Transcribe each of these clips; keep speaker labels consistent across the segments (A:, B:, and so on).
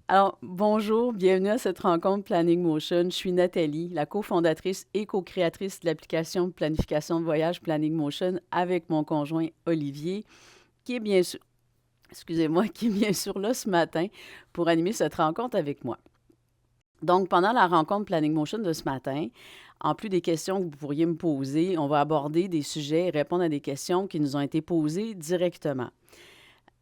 A: Alors, bonjour, bienvenue à cette rencontre Planning Motion. Je suis Nathalie, la cofondatrice et co-créatrice de l'application de planification de voyage Planning Motion avec mon conjoint Olivier, qui est bien sûr, excusez-moi, qui est bien sûr là ce matin pour animer cette rencontre avec moi. Donc, pendant la rencontre Planning Motion de ce matin, en plus des questions que vous pourriez me poser, on va aborder des sujets et répondre à des questions qui nous ont été posées directement.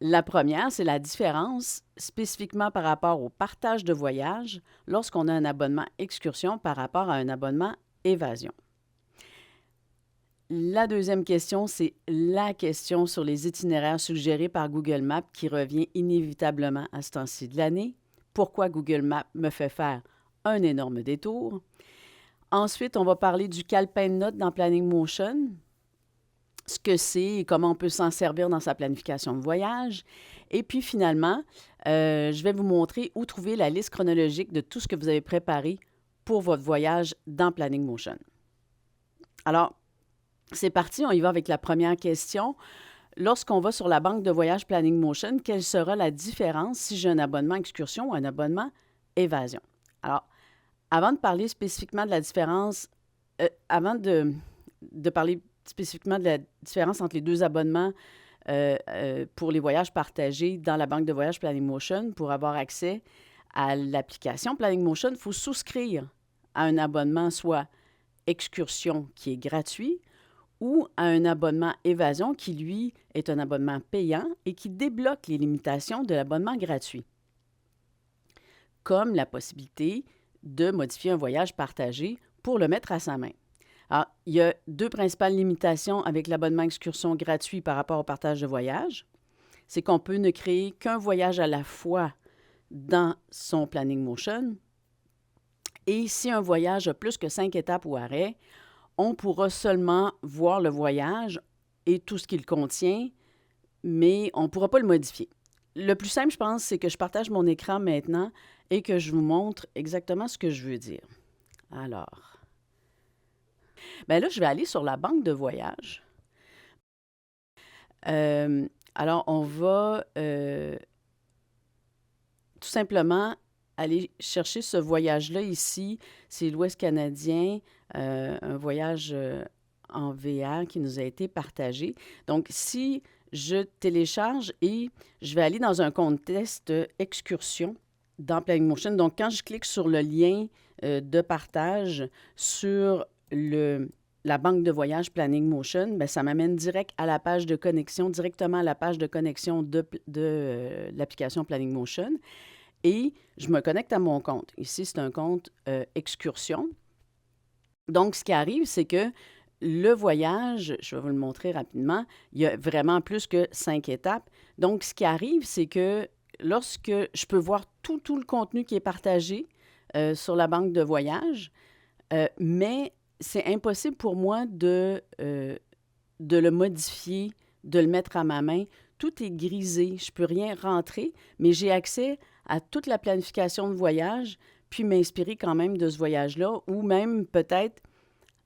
A: La première, c'est la différence spécifiquement par rapport au partage de voyage lorsqu'on a un abonnement excursion par rapport à un abonnement évasion. La deuxième question, c'est la question sur les itinéraires suggérés par Google Maps qui revient inévitablement à ce temps-ci de l'année. Pourquoi Google Maps me fait faire un énorme détour? Ensuite, on va parler du calepin de notes dans Planning Motion, ce que c'est et comment on peut s'en servir dans sa planification de voyage. Et puis finalement, je vais vous montrer où trouver la liste chronologique de tout ce que vous avez préparé pour votre voyage dans Planning Motion. Alors, c'est parti, on y va avec la première question. Lorsqu'on va sur la banque de voyage Planning Motion, quelle sera la différence si j'ai un abonnement excursion ou un abonnement évasion? Alors, avant de parler spécifiquement de la différence, avant de parler spécifiquement de la différence entre les deux abonnements pour les voyages partagés dans la banque de voyage Planning Motion, pour avoir accès à l'application Planning Motion, il faut souscrire à un abonnement soit excursion qui est gratuit ou à un abonnement évasion qui, lui, est un abonnement payant et qui débloque les limitations de l'abonnement gratuit, comme la possibilité de modifier un voyage partagé pour le mettre à sa main. Alors, il y a deux principales limitations avec l'abonnement excursion gratuit par rapport au partage de voyage. C'est qu'on peut ne créer qu'un voyage à la fois dans son Planning Motion. Et si un voyage a plus que 5 étapes ou arrêts, on pourra seulement voir le voyage et tout ce qu'il contient, mais on ne pourra pas le modifier. Le plus simple, je pense, c'est que je partage mon écran maintenant et que je vous montre exactement ce que je veux dire. Alors, bien là, je vais aller sur la banque de voyage. Alors, on va tout simplement aller chercher ce voyage-là ici. C'est l'Ouest canadien, un voyage en VR qui nous a été partagé. Donc, si je télécharge et je vais aller dans un contexte excursion dans Planning Motion. Donc, quand je clique sur le lien de partage sur la banque de voyage Planning Motion, bien, ça m'amène direct à la page de connexion, directement à la page de connexion de l'application Planning Motion. Et je me connecte à mon compte. Ici, c'est un compte excursion. Donc, ce qui arrive, c'est que le voyage, je vais vous le montrer rapidement, il y a vraiment plus que 5 étapes. Donc, ce qui arrive, c'est que lorsque je peux voir tout le contenu qui est partagé sur la banque de voyage, mais c'est impossible pour moi de le modifier, de le mettre à ma main. Tout est grisé, je ne peux rien rentrer, mais j'ai accès à toute la planification de voyage, puis m'inspirer quand même de ce voyage-là, ou même peut-être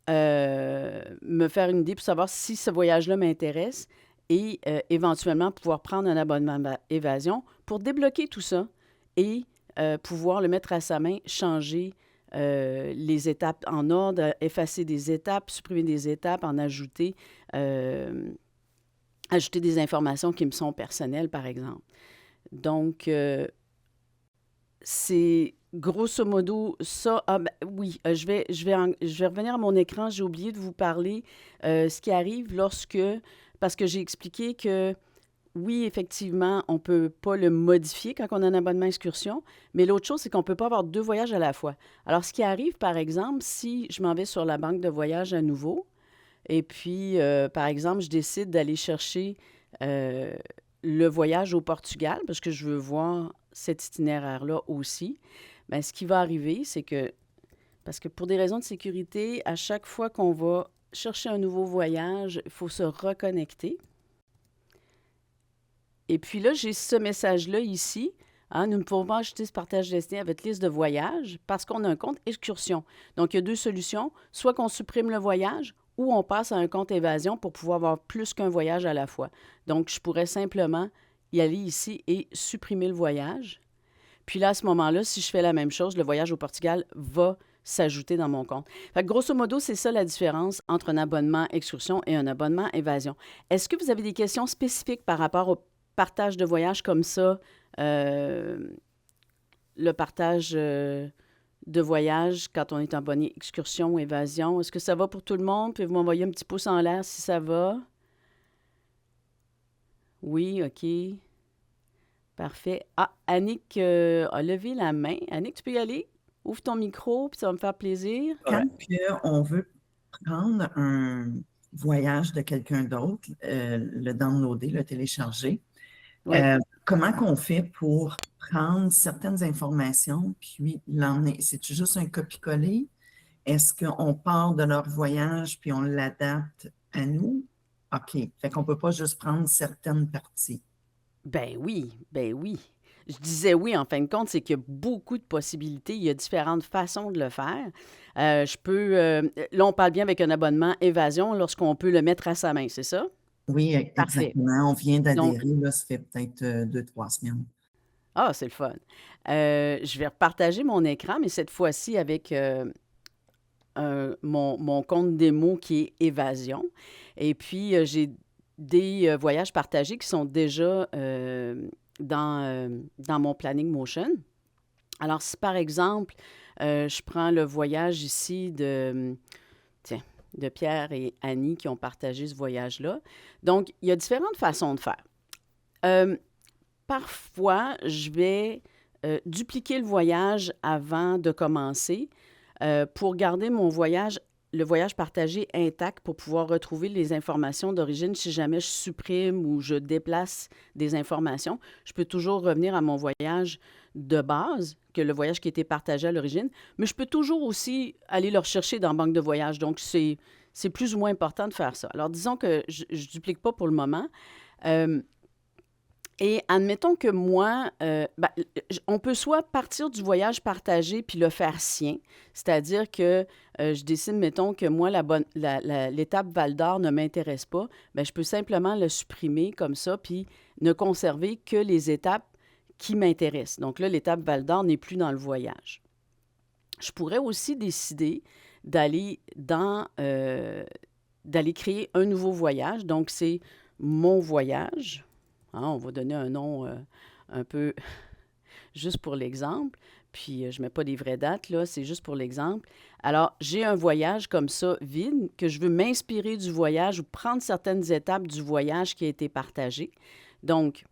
A: me faire une idée pour savoir si ce voyage-là m'intéresse et éventuellement pouvoir prendre un abonnement évasion pour débloquer tout ça et pouvoir le mettre à sa main, changer les étapes en ordre, effacer des étapes, supprimer des étapes, en ajouter, ajouter des informations qui me sont personnelles, par exemple. Donc, c'est grosso modo ça. Ah, ben, oui, je vais revenir à mon écran. J'ai oublié de vous parler ce qui arrive parce que j'ai expliqué que oui, effectivement, on ne peut pas le modifier quand on a un abonnement excursion, mais l'autre chose, c'est qu'on ne peut pas avoir deux voyages à la fois. Alors, ce qui arrive, par exemple, si je m'en vais sur la banque de voyage à nouveau, et puis, par exemple, je décide d'aller chercher le voyage au Portugal, parce que je veux voir cet itinéraire-là aussi, bien, ce qui va arriver, c'est que, parce que pour des raisons de sécurité, à chaque fois qu'on va chercher un nouveau voyage, il faut se reconnecter. Et puis là, j'ai ce message-là ici. Hein, nous ne pouvons pas ajouter ce partage destiné à votre liste de voyages parce qu'on a un compte excursion. Donc, il y a deux solutions. Soit qu'on supprime le voyage ou on passe à un compte évasion pour pouvoir avoir plus qu'un voyage à la fois. Donc, je pourrais simplement y aller ici et supprimer le voyage. Puis là, à ce moment-là, si je fais la même chose, le voyage au Portugal va s'ajouter dans mon compte. Fait que grosso modo, c'est ça la différence entre un abonnement excursion et un abonnement évasion. Est-ce que vous avez des questions spécifiques par rapport au partage de voyage comme ça, euh, le partage de voyage quand on est abonné excursion ou évasion? Est-ce que ça va pour tout le monde? Pouvez-vous m'envoyer un petit pouce en l'air si ça va? Oui, OK. Parfait. Ah, Annick a levé la main. Annick, tu peux y aller? Ouvre ton micro, puis ça va me faire plaisir.
B: Quand on veut prendre un voyage de quelqu'un d'autre, le downloader, le télécharger,
A: Oui.
B: comment qu'on fait pour prendre certaines informations puis l'emmener? C'est-tu juste un copier-coller? Est-ce qu'on part de leur voyage puis on l'adapte à nous? OK. Fait qu'on ne peut pas juste prendre certaines parties.
A: Ben oui, ben oui. Je disais oui, en fin de compte, c'est qu'il y a beaucoup de possibilités. Il y a différentes façons de le faire. Là, on parle bien avec un abonnement évasion lorsqu'on peut le mettre à sa main, c'est ça?
B: Oui,
A: Parfait.
B: exactement. On vient
A: Donc,
B: d'adhérer, là, ça fait peut-être 2, 3 semaines.
A: ah, c'est le fun. Je vais repartager mon écran, mais cette fois-ci avec mon compte démo qui est évasion. Et puis, j'ai des voyages partagés qui sont déjà dans mon planning Motion. Alors, si par exemple, je prends le voyage ici tiens, de Pierre et Annie qui ont partagé ce voyage-là. Donc, il y a différentes façons de faire. Euh, Parfois, je vais dupliquer le voyage avant de commencer pour garder le voyage partagé intact pour pouvoir retrouver les informations d'origine. Si jamais je supprime ou je déplace des informations, je peux toujours revenir à mon voyage de base, que le voyage qui a été partagé à l'origine, mais je peux toujours aussi aller le rechercher dans la banque de voyage. Donc, c'est plus ou moins important de faire ça. Alors, disons que je ne duplique pas pour le moment. Euh, et admettons que moi, on peut soit partir du voyage partagé puis le faire sien, c'est-à-dire que je décide, mettons, que moi, l'étape Val d'Or ne m'intéresse pas, bien, je peux simplement le supprimer comme ça puis ne conserver que les étapes qui m'intéressent. Donc là, l'étape Val d'Or n'est plus dans le voyage. Je pourrais aussi décider d'aller d'aller créer un nouveau voyage. Donc, c'est mon voyage. Hein, on va donner un nom un peu juste pour l'exemple. Puis, je ne mets pas des vraies dates, là, c'est juste pour l'exemple. Alors, j'ai un voyage comme ça, vide, que je veux m'inspirer du voyage ou prendre certaines étapes du voyage qui a été partagé. Donc,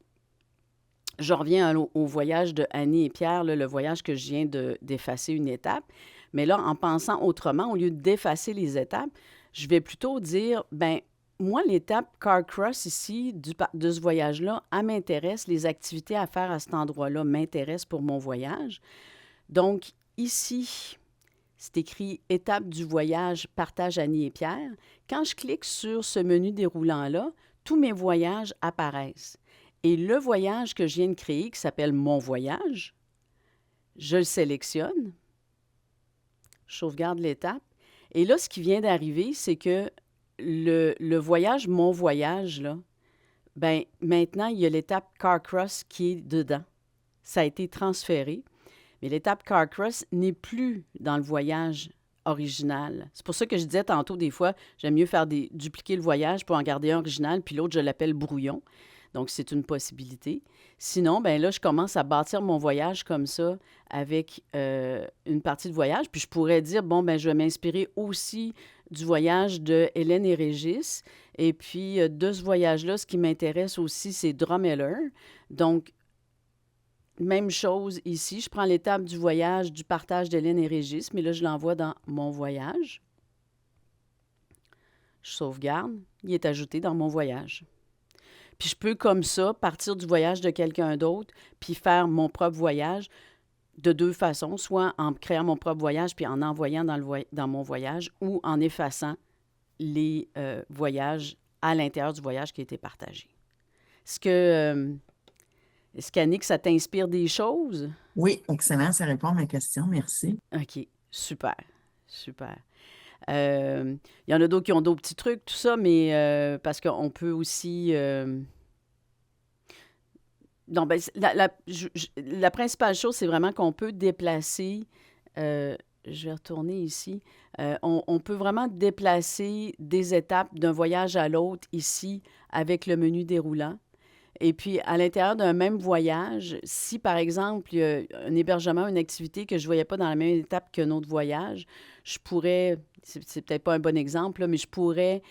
A: je reviens au voyage de Annie et Pierre, là, le voyage que je viens d'effacer une étape. Mais là, en pensant autrement, au lieu d'effacer les étapes, je vais plutôt dire, ben moi, l'étape Car Cross ici, de ce voyage-là, elle m'intéresse. Les activités à faire à cet endroit-là m'intéressent pour mon voyage. Donc, ici, c'est écrit étape du voyage, partage Annie et Pierre. Quand je clique sur ce menu déroulant-là, tous mes voyages apparaissent. Et le voyage que je viens de créer, qui s'appelle Mon voyage, je le sélectionne, je sauvegarde l'étape. Et là, ce qui vient d'arriver, c'est que le voyage, mon voyage, là, ben maintenant, il y a l'étape Carcross qui est dedans. Ça a été transféré. Mais l'étape Carcross n'est plus dans le voyage original. C'est pour ça que je disais tantôt, des fois, j'aime mieux dupliquer le voyage pour en garder un original, puis l'autre, je l'appelle brouillon. Donc, c'est une possibilité. Sinon, ben là, je commence à bâtir mon voyage comme ça avec une partie de voyage. Puis je pourrais dire, bon, ben je vais m'inspirer aussi du voyage de Hélène et Régis. Et puis, de ce voyage-là, ce qui m'intéresse aussi, c'est Drumheller. Donc, même chose ici. Je prends l'étape du voyage, du partage d'Hélène et Régis, mais là, je l'envoie dans mon voyage. Je sauvegarde. Il est ajouté dans mon voyage. Puis je peux comme ça partir du voyage de quelqu'un d'autre, puis faire mon propre voyage de deux façons, soit en créant mon propre voyage, puis en envoyant dans mon voyage, ou en effaçant les voyages à l'intérieur du voyage qui a été partagé. Est-ce qu'Annick, ça t'inspire des choses?
B: Oui, excellent. Ça répond à ma question. Merci.
A: OK, super, super. Il y en a d'autres qui ont d'autres petits trucs, tout ça, mais parce qu'on peut aussi Non, ben, la principale chose, c'est vraiment qu'on peut déplacer, euh, je vais retourner ici, on peut vraiment déplacer des étapes d'un voyage à l'autre ici avec le menu déroulant. Et puis, à l'intérieur d'un même voyage, si par exemple, il y a un hébergement, une activité que je ne voyais pas dans la même étape qu'un autre voyage, je pourrais, c'est peut-être pas un bon exemple, là, mais je pourrais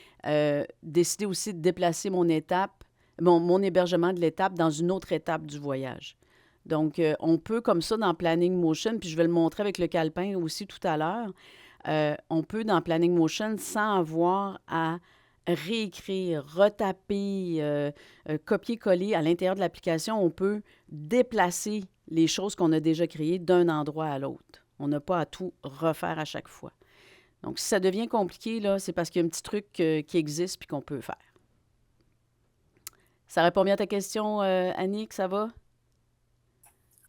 A: décider aussi de déplacer mon étape, mon hébergement de l'étape dans une autre étape du voyage. Donc, on peut comme ça dans Planning Motion, puis je vais le montrer avec le calepin aussi tout à l'heure, on peut dans Planning Motion sans avoir à réécrire, retaper, copier-coller à l'intérieur de l'application, on peut déplacer les choses qu'on a déjà créées d'un endroit à l'autre. On n'a pas à tout refaire à chaque fois. Donc, si ça devient compliqué, là, c'est parce qu'il y a un petit truc qui existe puis qu'on peut faire. Ça répond bien à ta question, Annick, ça va?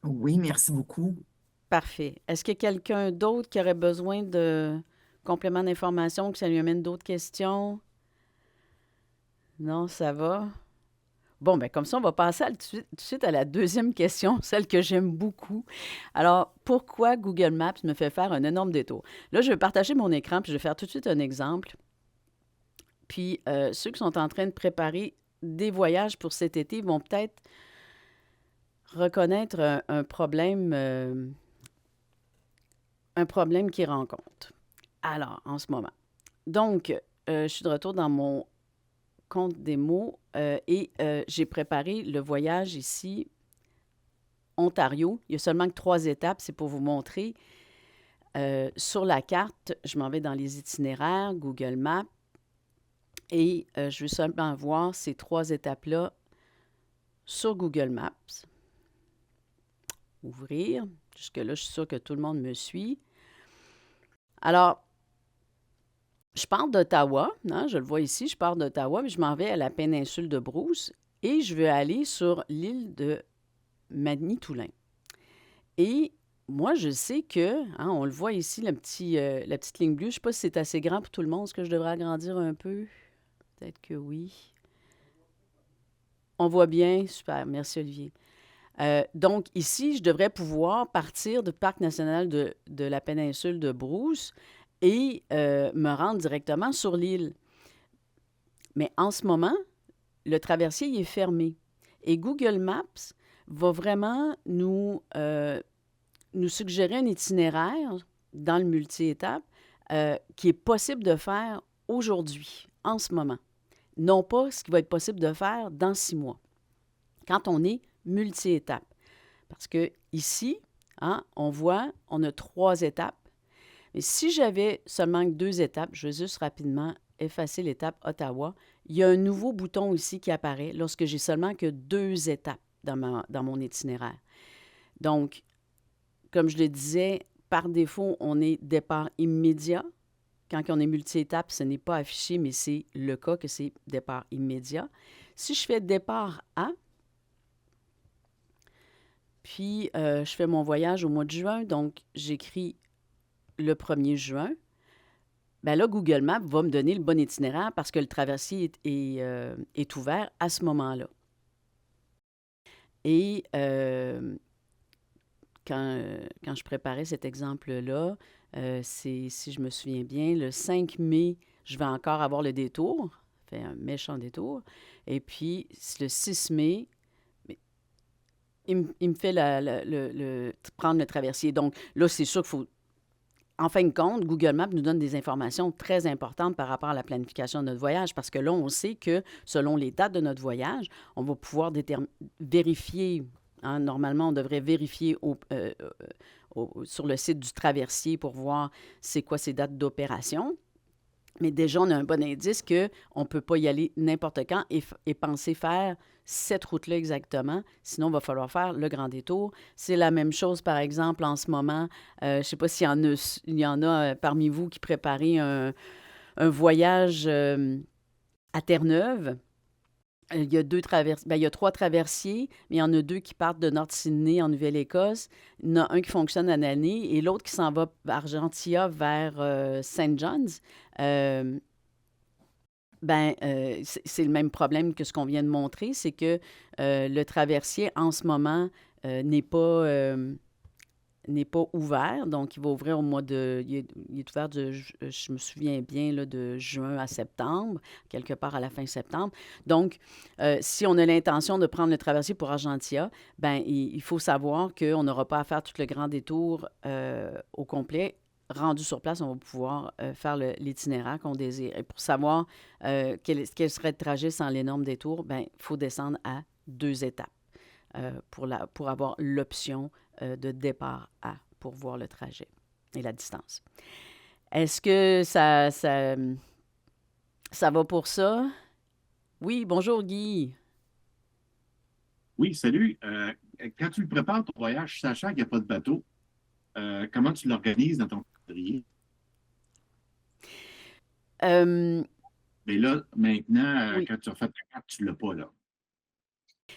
B: Oui, merci beaucoup.
A: Parfait. Est-ce qu'il y a quelqu'un d'autre qui aurait besoin de compléments d'information, que ça lui amène d'autres questions? Non, ça va? Bon, ben comme ça, on va passer tout de suite à la deuxième question, celle que j'aime beaucoup. Alors, pourquoi Google Maps me fait faire un énorme détour? Là, je vais partager mon écran, puis je vais faire tout de suite un exemple. Puis, ceux qui sont en train de préparer des voyages pour cet été vont peut-être reconnaître un problème qu'ils rencontrent. Alors, en ce moment. Donc, je suis de retour dans mon compte démo et j'ai préparé le voyage ici, Ontario. Il y a seulement que 3 étapes, c'est pour vous montrer. Sur la carte, je m'en vais dans les itinéraires, Google Maps, et je veux seulement voir ces 3 étapes-là sur Google Maps. Ouvrir. Jusque-là, je suis sûre que tout le monde me suit. Alors, je pars d'Ottawa, hein, je le vois ici, je pars d'Ottawa, mais je m'en vais à la péninsule de Bruce et je veux aller sur l'île de Manitoulin. Et moi, je sais que, hein, on le voit ici, la petite ligne bleue, je ne sais pas si c'est assez grand pour tout le monde, est-ce que je devrais agrandir un peu? Peut-être que oui. On voit bien, super, merci Olivier. Donc ici, je devrais pouvoir partir du parc national de la péninsule de Bruce et me rendre directement sur l'île. Mais en ce moment, le traversier il est fermé. Et Google Maps va vraiment nous suggérer un itinéraire dans le multi-étapes qui est possible de faire aujourd'hui, en ce moment. Non pas ce qui va être possible de faire dans 6 mois, quand on est multi-étapes. Parce que ici, hein, on voit, on a 3 étapes. Mais si j'avais seulement 2 étapes, je vais juste rapidement effacer l'étape Ottawa. Il y a un nouveau bouton ici qui apparaît lorsque j'ai seulement que 2 étapes dans mon itinéraire. Donc, comme je le disais, par défaut, on est départ immédiat. Quand on est multi-étapes, ce n'est pas affiché, mais c'est le cas que c'est départ immédiat. Si je fais départ à, puis je fais mon voyage au mois de juin, donc j'écris le 1er juin, bien là, Google Maps va me donner le bon itinéraire parce que le traversier est ouvert à ce moment-là. Et quand je préparais cet exemple-là, c'est, si je me souviens bien, le 5 mai, je vais encore avoir le détour, fait un méchant détour. Et puis, le 6 mai, il me fait prendre le traversier. Donc là, c'est sûr qu'il faut. En fin de compte, Google Maps nous donne des informations très importantes par rapport à la planification de notre voyage parce que là, on sait que selon les dates de notre voyage, on va pouvoir vérifier. Hein, normalement, on devrait vérifier sur le site du traversier pour voir c'est quoi ces dates d'opération. Mais déjà, on a un bon indice qu'on ne peut pas y aller n'importe quand et penser faire cette route-là exactement. Sinon, il va falloir faire le grand détour. C'est la même chose, par exemple, en ce moment. Je ne sais pas s'il y en a parmi vous qui préparez un voyage à Terre-Neuve. Il y a il y a 3 traversiers, mais il y en a 2 qui partent de North Sydney en Nouvelle-Écosse. Il y en a un qui fonctionne en année et l'autre qui s'en va à Argentia vers St. John's. C'est le même problème que ce qu'on vient de montrer, c'est que le traversier, en ce moment, n'est pas ouvert. Donc, il va ouvrir au mois de... Il est ouvert, je me souviens bien, là, de juin à septembre, quelque part à la fin septembre. Donc, si on a l'intention de prendre le traversier pour Argentia, il faut savoir qu'on n'aura pas à faire tout le grand détour au complet. Rendu sur place, on va pouvoir faire l'itinéraire qu'on désire. Et pour savoir quel serait le trajet sans l'énorme détour, il faut descendre à 2 étapes pour avoir l'option de départ à pour voir le trajet et la distance. Est-ce que ça va pour ça? Oui, bonjour Guy.
C: Oui, salut. Quand tu le prépares, ton voyage, sachant qu'il n'y a pas de bateau, comment tu l'organises dans ton calendrier?
A: Euh,
C: Mais là, maintenant,
A: oui.
C: quand tu refais ta carte, tu ne l'as pas là.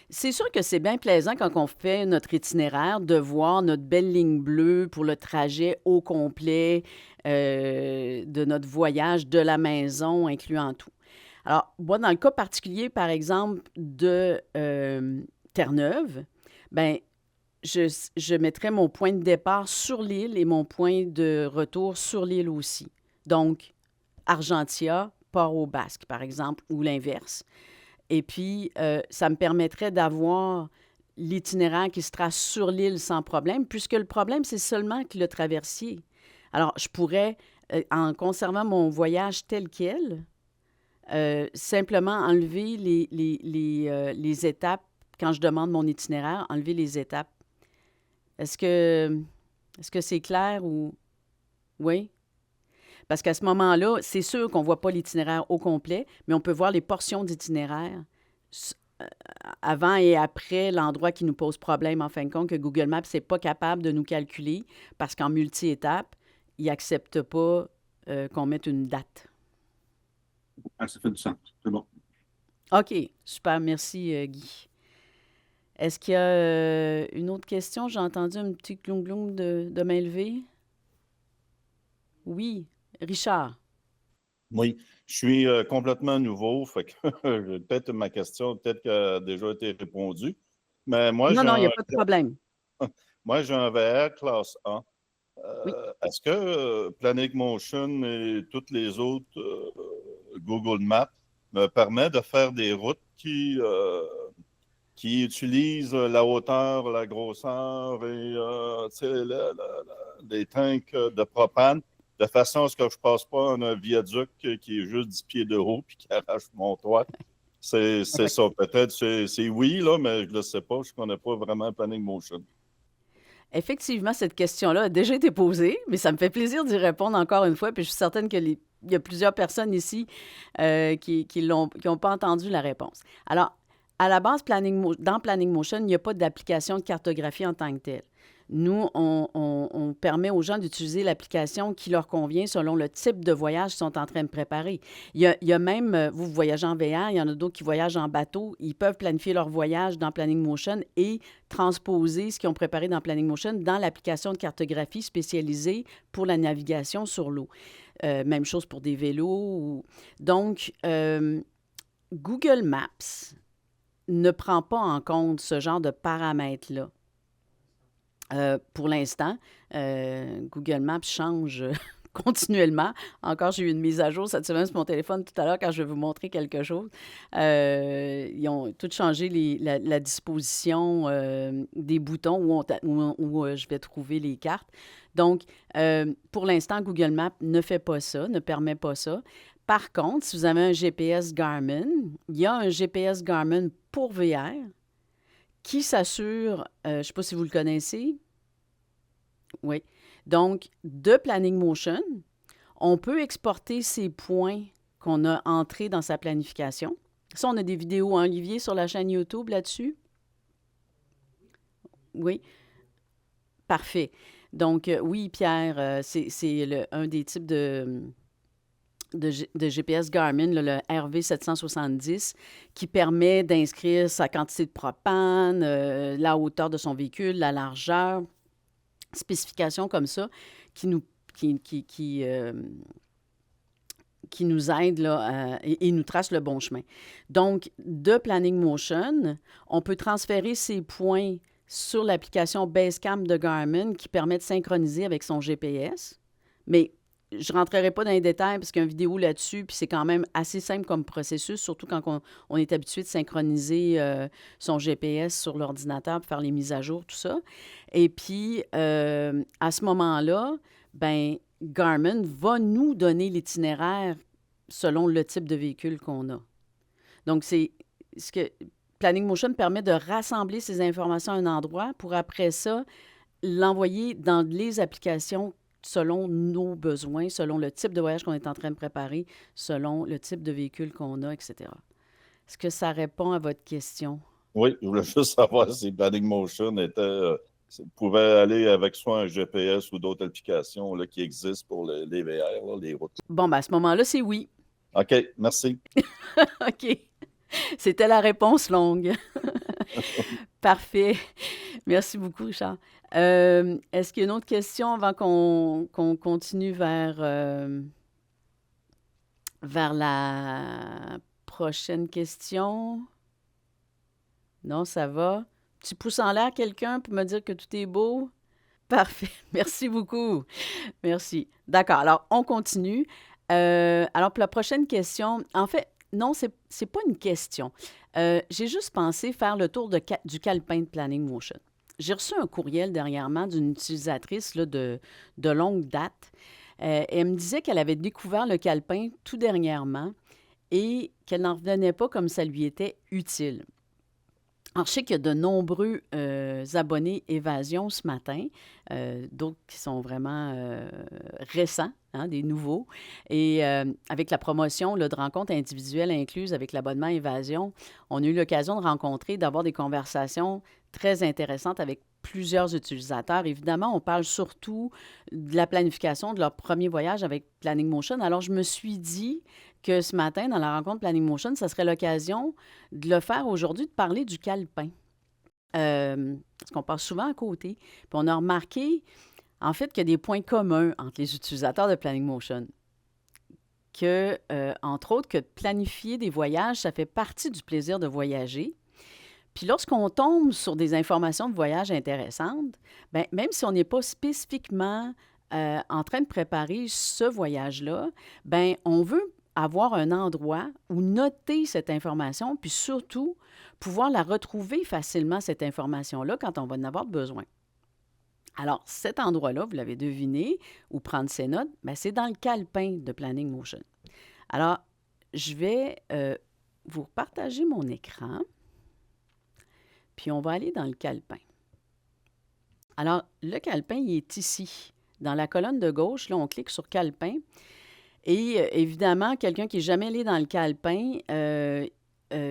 A: C'est sûr que c'est bien plaisant quand on fait notre itinéraire de voir notre belle ligne bleue pour le trajet au complet de notre voyage de la maison, incluant tout. Alors, moi, dans le cas particulier, par exemple, de Terre-Neuve, ben, je mettrais mon point de départ sur l'île et mon point de retour sur l'île aussi. Donc, Argentia, Port-au-Basque, par exemple, ou l'inverse. Et puis, ça me permettrait d'avoir l'itinéraire qui se trace sur l'île sans problème, puisque le problème, c'est seulement que le traversier. Alors, je pourrais, en conservant mon voyage tel quel, simplement enlever les étapes, quand je demande mon itinéraire, enlever les étapes. Est-ce que est-ce que c'est clair ou... Oui? Parce qu'à ce moment-là, c'est sûr qu'on ne voit pas l'itinéraire au complet, mais on peut voir les portions d'itinéraire avant et après l'endroit qui nous pose problème, en fin de compte, que Google Maps n'est pas capable de nous calculer parce qu'en multi-étapes, il n'accepte pas qu'on mette une date.
C: Ah, ça fait du sens. C'est bon.
A: OK, super, merci Guy. Est-ce qu'il y a une autre question? J'ai entendu un petit gloum-gloum de main levée. Oui, Richard.
D: Oui, je suis complètement nouveau, fait que peut-être ma question peut-être qu'elle a déjà été répondue. Mais
A: Non, non, il n'y a pas de problème.
D: moi, j'ai un VR classe A.
A: Oui.
D: Est-ce que Planning Motion et toutes les autres Google Maps me permettent de faire des routes qui utilisent la hauteur, la grosseur et tu sais, les tanks de propane de façon à ce que je ne passe pas un viaduc qui est juste 10 pieds de haut puis qui arrache mon toit? C'est ça. Peut-être c'est oui, là, mais je ne le sais pas. Je ne connais pas vraiment Planning Motion.
A: Effectivement, cette question-là a déjà été posée, mais ça me fait plaisir d'y répondre encore une fois. Puis je suis certaine qu'il y a plusieurs personnes ici qui n'ont pas entendu la réponse. Alors, à la base, dans Planning Motion, il n'y a pas d'application de cartographie en tant que telle. Nous, on permet aux gens d'utiliser l'application qui leur convient selon le type de voyage qu'ils sont en train de préparer. Il y a même, vous voyagez en VR, il y en a d'autres qui voyagent en bateau. Ils peuvent planifier leur voyage dans Planning Motion et transposer ce qu'ils ont préparé dans Planning Motion dans l'application de cartographie spécialisée pour la navigation sur l'eau. Même chose pour des vélos. Donc, Google Maps ne prend pas en compte ce genre de paramètres-là. Pour l'instant, Google Maps change continuellement. Encore, j'ai eu une mise à jour cette semaine sur mon téléphone tout à l'heure quand je vais vous montrer quelque chose. Ils ont tout changé la disposition des boutons où je vais trouver les cartes. Donc, pour l'instant, Google Maps ne fait pas ça, ne permet pas ça. Par contre, si vous avez un GPS Garmin, il y a un GPS Garmin pour VR qui s'assure, je ne sais pas si vous le connaissez. Oui. Donc, de Planning Motion, on peut exporter ces points qu'on a entrés dans sa planification. Ça, on a des vidéos, hein, Olivier, sur la chaîne YouTube là-dessus? Oui. Parfait. Donc, oui, Pierre, c'est un des types de GPS Garmin, le RV770, qui permet d'inscrire sa quantité de propane, la hauteur de son véhicule, la largeur, spécifications comme ça, qui qui nous aide là, et nous trace le bon chemin. Donc, de Planning Motion, on peut transférer ces points sur l'application Basecamp de Garmin qui permet de synchroniser avec son GPS. Mais je ne rentrerai pas dans les détails parce qu'il y a une vidéo là-dessus, puis c'est quand même assez simple comme processus, surtout quand on est habitué de synchroniser son GPS sur l'ordinateur pour faire les mises à jour, tout ça. Et puis, à ce moment-là, ben Garmin va nous donner l'itinéraire selon le type de véhicule qu'on a. Donc, c'est ce que Planning Motion permet de rassembler ces informations à un endroit pour après ça l'envoyer dans les applications selon nos besoins, selon le type de voyage qu'on est en train de préparer, selon le type de véhicule qu'on a, etc. Est-ce que ça répond à votre question?
D: Oui, je voulais juste savoir si Planning Motion pouvait aller avec soit un GPS ou d'autres applications là, qui existent pour les VR, là, les routes.
A: Bon, ben à ce moment-là, c'est oui.
D: OK, merci.
A: OK. C'était la réponse longue. Parfait. Merci beaucoup, Richard. Est-ce qu'il y a une autre question avant qu'on continue vers la prochaine question? Non, ça va. Petit pouce en l'air, quelqu'un, pour me dire que tout est beau? Parfait. Merci beaucoup. Merci. D'accord. Alors, on continue. Alors, pour la prochaine question, en fait, non, c'est pas une question. J'ai juste pensé faire le tour du calepin de Planning Motion. J'ai reçu un courriel dernièrement d'une utilisatrice là, de longue date. Elle me disait qu'elle avait découvert le calepin tout dernièrement et qu'elle n'en revenait pas comme ça lui était utile. Alors, je sais qu'il y a de nombreux abonnés Évasion ce matin, d'autres qui sont vraiment récents, hein, des nouveaux. Et avec la promotion là, de rencontres individuelles incluses avec l'abonnement Évasion, on a eu l'occasion de rencontrer, d'avoir des conversations très intéressantes avec plusieurs utilisateurs. Évidemment, on parle surtout de la planification de leur premier voyage avec Planning Motion. Alors, je me suis dit que ce matin, dans la rencontre Planning Motion, ça serait l'occasion de le faire aujourd'hui, de parler du calepin. Parce qu'on passe souvent à côté. Puis on a remarqué, en fait, qu'il y a des points communs entre les utilisateurs de Planning Motion. Que, entre autres, que planifier des voyages, ça fait partie du plaisir de voyager. Puis lorsqu'on tombe sur des informations de voyage intéressantes, bien, même si on n'est pas spécifiquement en train de préparer ce voyage-là, bien, on veut avoir un endroit où noter cette information, puis surtout pouvoir la retrouver facilement, cette information-là, quand on va en avoir besoin. Alors, cet endroit-là, vous l'avez deviné, où prendre ses notes, bien, c'est dans le calepin de Planning Motion. Alors, je vais vous partager mon écran, puis on va aller dans le calepin. Alors, le calepin, il est ici. Dans la colonne de gauche, là, on clique sur calepin. Et évidemment, quelqu'un qui n'est jamais allé dans le calepin,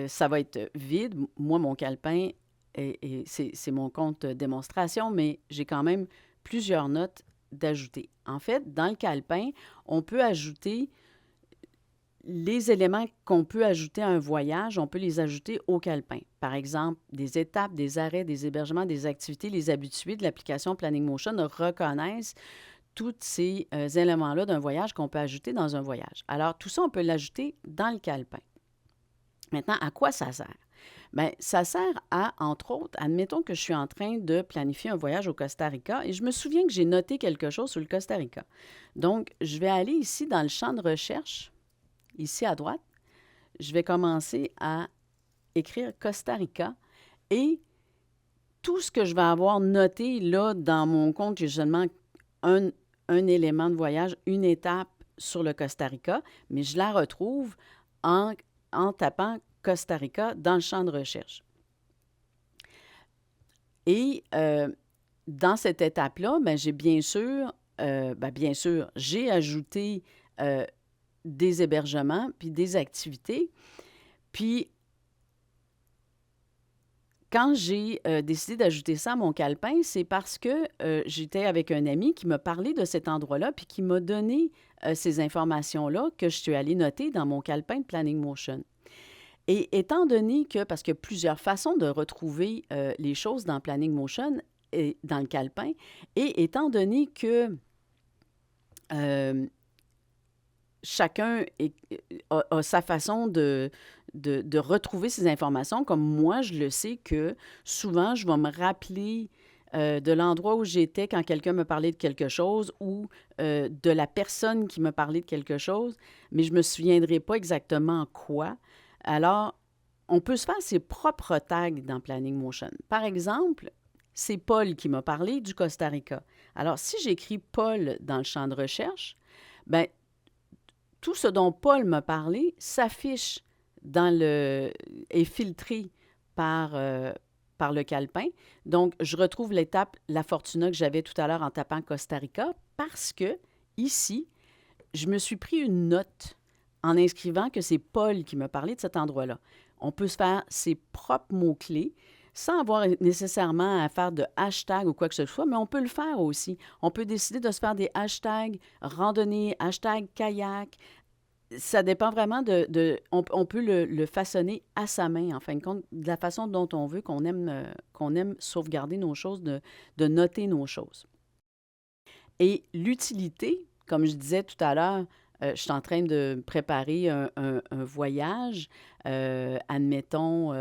A: ça va être vide. Moi, mon calepin, c'est mon compte démonstration, mais j'ai quand même plusieurs notes d'ajouter. En fait, dans le calepin, on peut ajouter les éléments qu'on peut ajouter à un voyage, on peut les ajouter au calepin. Par exemple, des étapes, des arrêts, des hébergements, des activités. Les habitués de l'application Planning Motion reconnaissent tous ces éléments-là d'un voyage qu'on peut ajouter dans un voyage. Alors, tout ça, on peut l'ajouter dans le calepin. Maintenant, à quoi ça sert? Bien, ça sert à, entre autres, admettons que je suis en train de planifier un voyage au Costa Rica et je me souviens que j'ai noté quelque chose sur le Costa Rica. Donc, je vais aller ici dans le champ de recherche, ici à droite. Je vais commencer à écrire Costa Rica et tout ce que je vais avoir noté là dans mon compte, j'ai seulement un élément de voyage, une étape sur le Costa Rica, mais je la retrouve en tapant Costa Rica dans le champ de recherche. Et dans cette étape-là, bien, j'ai bien sûr, j'ai ajouté des hébergements puis des activités. Puis, quand j'ai décidé d'ajouter ça à mon calepin, c'est parce que j'étais avec un ami qui m'a parlé de cet endroit-là puis qui m'a donné ces informations-là que je suis allée noter dans mon calepin de Planning Motion. Et étant donné que, parce qu'il y a plusieurs façons de retrouver les choses dans Planning Motion et dans le calepin, et étant donné que chacun a sa façon de retrouver ces informations. Comme moi, je le sais que souvent, je vais me rappeler de l'endroit où j'étais quand quelqu'un me parlait de quelque chose ou de la personne qui me parlait de quelque chose, mais je ne me souviendrai pas exactement quoi. Alors, on peut se faire ses propres tags dans Planning Motion. Par exemple, c'est Paul qui m'a parlé du Costa Rica. Alors, si j'écris Paul dans le champ de recherche, bien, tout ce dont Paul m'a parlé s'affiche est filtré par le calepin. Donc, je retrouve l'étape La Fortuna que j'avais tout à l'heure en tapant Costa Rica parce que, ici, je me suis pris une note en inscrivant que c'est Paul qui m'a parlé de cet endroit-là. On peut se faire ses propres mots-clés sans avoir nécessairement à faire de hashtag ou quoi que ce soit, mais on peut le faire aussi. On peut décider de se faire des hashtags randonnée, hashtag kayak. Ça dépend vraiment on peut le façonner à sa main, en fin de compte, de la façon dont on veut, qu'on aime sauvegarder nos choses, de noter nos choses. Et l'utilité, comme je disais tout à l'heure, je suis en train de préparer un voyage, admettons,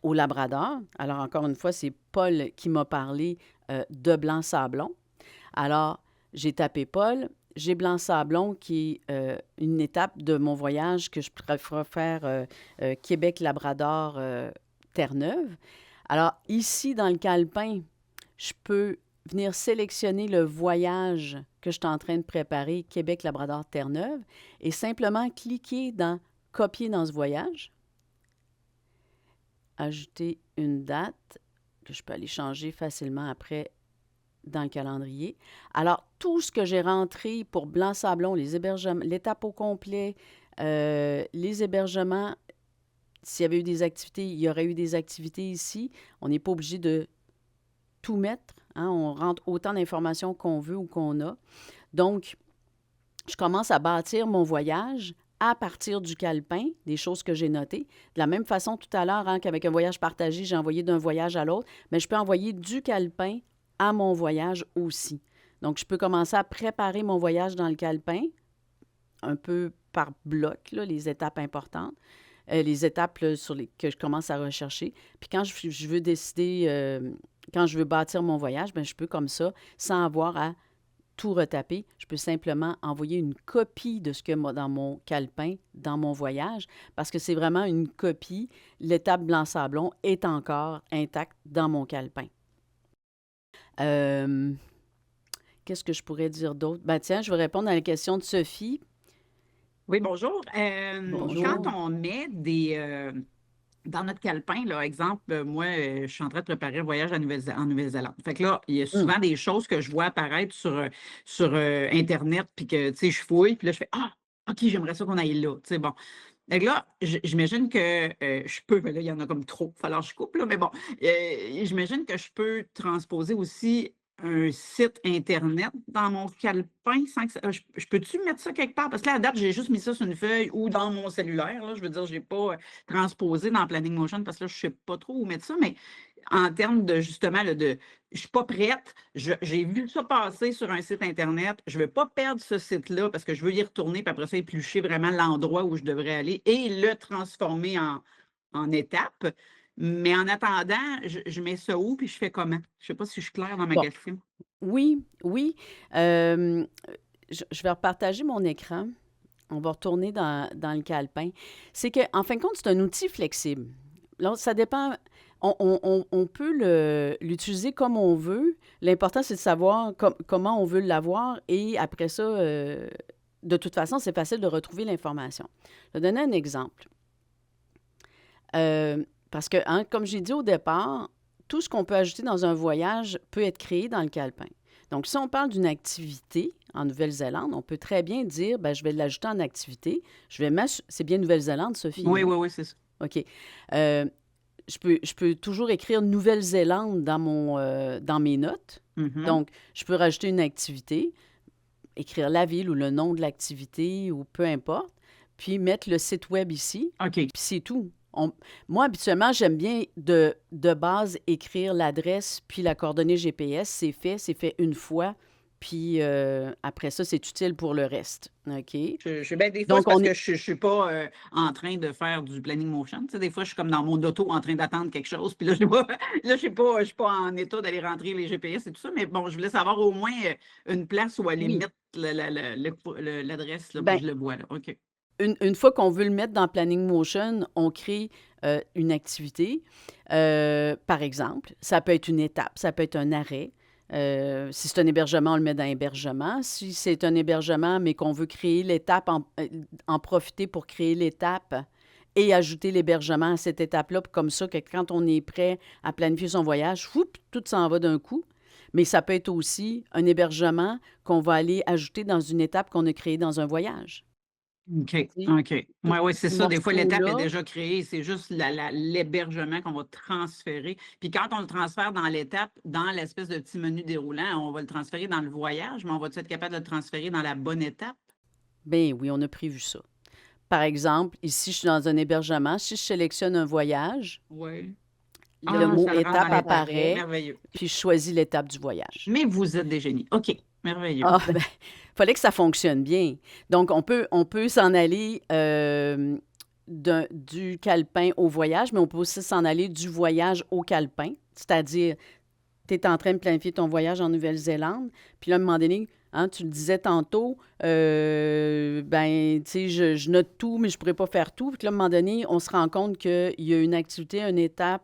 A: au Labrador. Alors, encore une fois, c'est Paul qui m'a parlé de Blanc-Sablon. Alors, j'ai tapé Paul. J'ai Blanc-Sablon qui est une étape de mon voyage que je préfère faire Québec-Labrador, Terre-Neuve. Alors, ici, dans le calepin, je peux venir sélectionner le voyage que je suis en train de préparer, Québec-Labrador, Terre-Neuve, et simplement cliquer dans « Copier dans ce voyage », ajouter une date que je peux aller changer facilement après dans le calendrier. Alors, tout ce que j'ai rentré pour Blanc-Sablon, les hébergements, l'étape au complet, les hébergements, s'il y avait eu des activités, il y aurait eu des activités ici. On n'est pas obligé de tout mettre. Hein? On rentre autant d'informations qu'on veut ou qu'on a. Donc, je commence à bâtir mon voyage à partir du calepin, des choses que j'ai notées. De la même façon, tout à l'heure, hein, qu'avec un voyage partagé, j'ai envoyé d'un voyage à l'autre, mais je peux envoyer du calepin à mon voyage aussi. Donc, je peux commencer à préparer mon voyage dans le calepin, un peu par bloc, là, les étapes importantes, les étapes là, que je commence à rechercher. Puis quand je veux décider, quand je veux bâtir mon voyage, bien, je peux comme ça, sans avoir à tout retaper, je peux simplement envoyer une copie de ce que moi dans mon calepin, dans mon voyage, parce que c'est vraiment une copie. L'étape Blanc-Sablon est encore intacte dans mon calepin. Qu'est-ce que je pourrais dire d'autre? Ben tiens, je vais répondre à la question de Sophie.
E: Oui, bonjour.
A: Bonjour.
E: Quand on met dans notre calepin, là, exemple, moi, je suis en train de préparer un voyage en Nouvelle-Zélande. Fait que là, il y a souvent des choses que je vois apparaître sur Internet, puis que, tu sais, je fouille, puis là, je fais « Ah, OK, j'aimerais ça qu'on aille là. » Tu sais, bon. Fait que là, j'imagine que je peux, mais là, il y en a comme trop, il va falloir que je coupe, là, mais bon, j'imagine que je peux transposer aussi un site Internet dans mon calepin sans que je peux-tu mettre ça quelque part? Parce que là, à date, j'ai juste mis ça sur une feuille ou dans mon cellulaire. Là, je veux dire, je n'ai pas transposé dans Planning Motion parce que là, je ne sais pas trop où mettre ça, mais en termes de justement, là, je ne suis pas prête. J'ai vu ça passer sur un site Internet. Je ne veux pas perdre ce site-là parce que je veux y retourner, puis après ça, éplucher vraiment l'endroit où je devrais aller et le transformer en étapes. Mais en attendant, je mets ça où puis je fais comment? Je ne sais pas si je suis claire dans ma question.
A: Oui. Je vais repartager mon écran. On va retourner dans le calepin. C'est qu'en fin de compte, c'est un outil flexible. Là, ça dépend. On peut l'utiliser comme on veut. L'important, c'est de savoir comment on veut l'avoir. Et après ça, de toute façon, c'est facile de retrouver l'information. Je vais donner un exemple. Parce que, hein, comme j'ai dit au départ, tout ce qu'on peut ajouter dans un voyage peut être créé dans le calepin. Donc, si on parle d'une activité en Nouvelle-Zélande, on peut très bien dire, ben, je vais l'ajouter en activité. C'est bien Nouvelle-Zélande, Sophie?
E: Oui, c'est ça.
A: OK. Je peux toujours écrire Nouvelle-Zélande dans mes notes. Donc, je peux rajouter une activité, écrire la ville ou le nom de l'activité ou peu importe, puis mettre le site web ici.
E: OK.
A: Puis c'est tout. Moi, habituellement, j'aime bien de base écrire l'adresse puis la coordonnée GPS. C'est fait une fois. Puis après ça, c'est utile pour le reste. OK?
E: Des fois, c'est
A: Donc,
E: parce
A: on
E: que
A: est...
E: je ne suis pas en train de faire du planning motion. Tu sais, des fois, je suis comme dans mon auto en train d'attendre quelque chose. Puis là, je suis pas en état d'aller rentrer les GPS et tout ça. Mais bon, je voulais savoir au moins une place où aller
A: Oui.
E: mettre l'adresse, là, puis
A: Ben,
E: je le vois là. OK.
A: une fois qu'on veut le mettre dans Planning Motion, on crée une activité. Par exemple, ça peut être une étape, ça peut être un arrêt. Si c'est un hébergement, on le met dans hébergement. Si c'est un hébergement, mais qu'on veut créer l'étape, en profiter pour créer l'étape et ajouter l'hébergement à cette étape-là, comme ça que quand on est prêt à planifier son voyage, tout s'en va d'un coup. Mais ça peut être aussi un hébergement qu'on va aller ajouter dans une étape qu'on a créée dans un voyage.
E: OK.
A: Tu sais,
E: OK.
A: tout
E: Oui, c'est
A: ce
E: ça. Des fois, l'étape est
A: morceau-là,
E: déjà créée. C'est juste l'hébergement qu'on va transférer. Puis quand on le transfère dans l'étape, dans l'espèce de petit menu déroulant, on va le transférer dans le voyage, mais on va être capable de le transférer dans la bonne étape?
A: ben oui, on a prévu ça. Par exemple, ici, je suis dans un hébergement. Si je sélectionne un voyage,
E: Oui.
A: le mot
E: Ça le rend dans
A: étape
E: l'étape.
A: apparaît,
E: Merveilleux.
A: puis je choisis l'étape du voyage.
E: Mais vous êtes des génies. OK. Merveilleux.
A: Ah, ben, fallait que ça fonctionne bien. Donc, on peut s'en aller du calepin au voyage, mais on peut aussi s'en aller du voyage au calepin. C'est-à-dire, tu es en train de planifier ton voyage en Nouvelle-Zélande, puis là, à un moment donné, hein, tu le disais tantôt, ben, tu sais, je note tout, mais je ne pourrais pas faire tout. Puis là, à un moment donné, on se rend compte qu'il y a une activité, une étape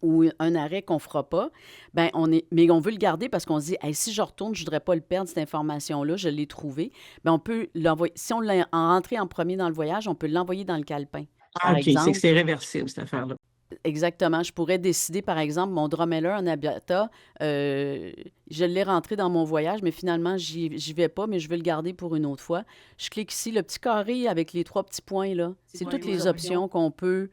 A: ou un arrêt qu'on ne fera pas, ben mais on veut le garder parce qu'on se dit, hey, si je retourne, je ne voudrais pas le perdre, cette information-là, je l'ai trouvée. Ben, on peut l'envoyer. Si on l'a rentré en premier dans le voyage, on peut l'envoyer dans le calepin. Par
E: OK. C'est
A: exemple,
E: que c'est réversible, cette affaire-là.
A: exactement, je pourrais décider, par exemple, mon drummer en habitat, je l'ai rentré dans mon voyage, mais finalement, j'y vais pas, mais je veux le garder pour une autre fois. Je clique ici, le petit carré avec les 3 petits points, là. C'est toutes les options qu'on peut,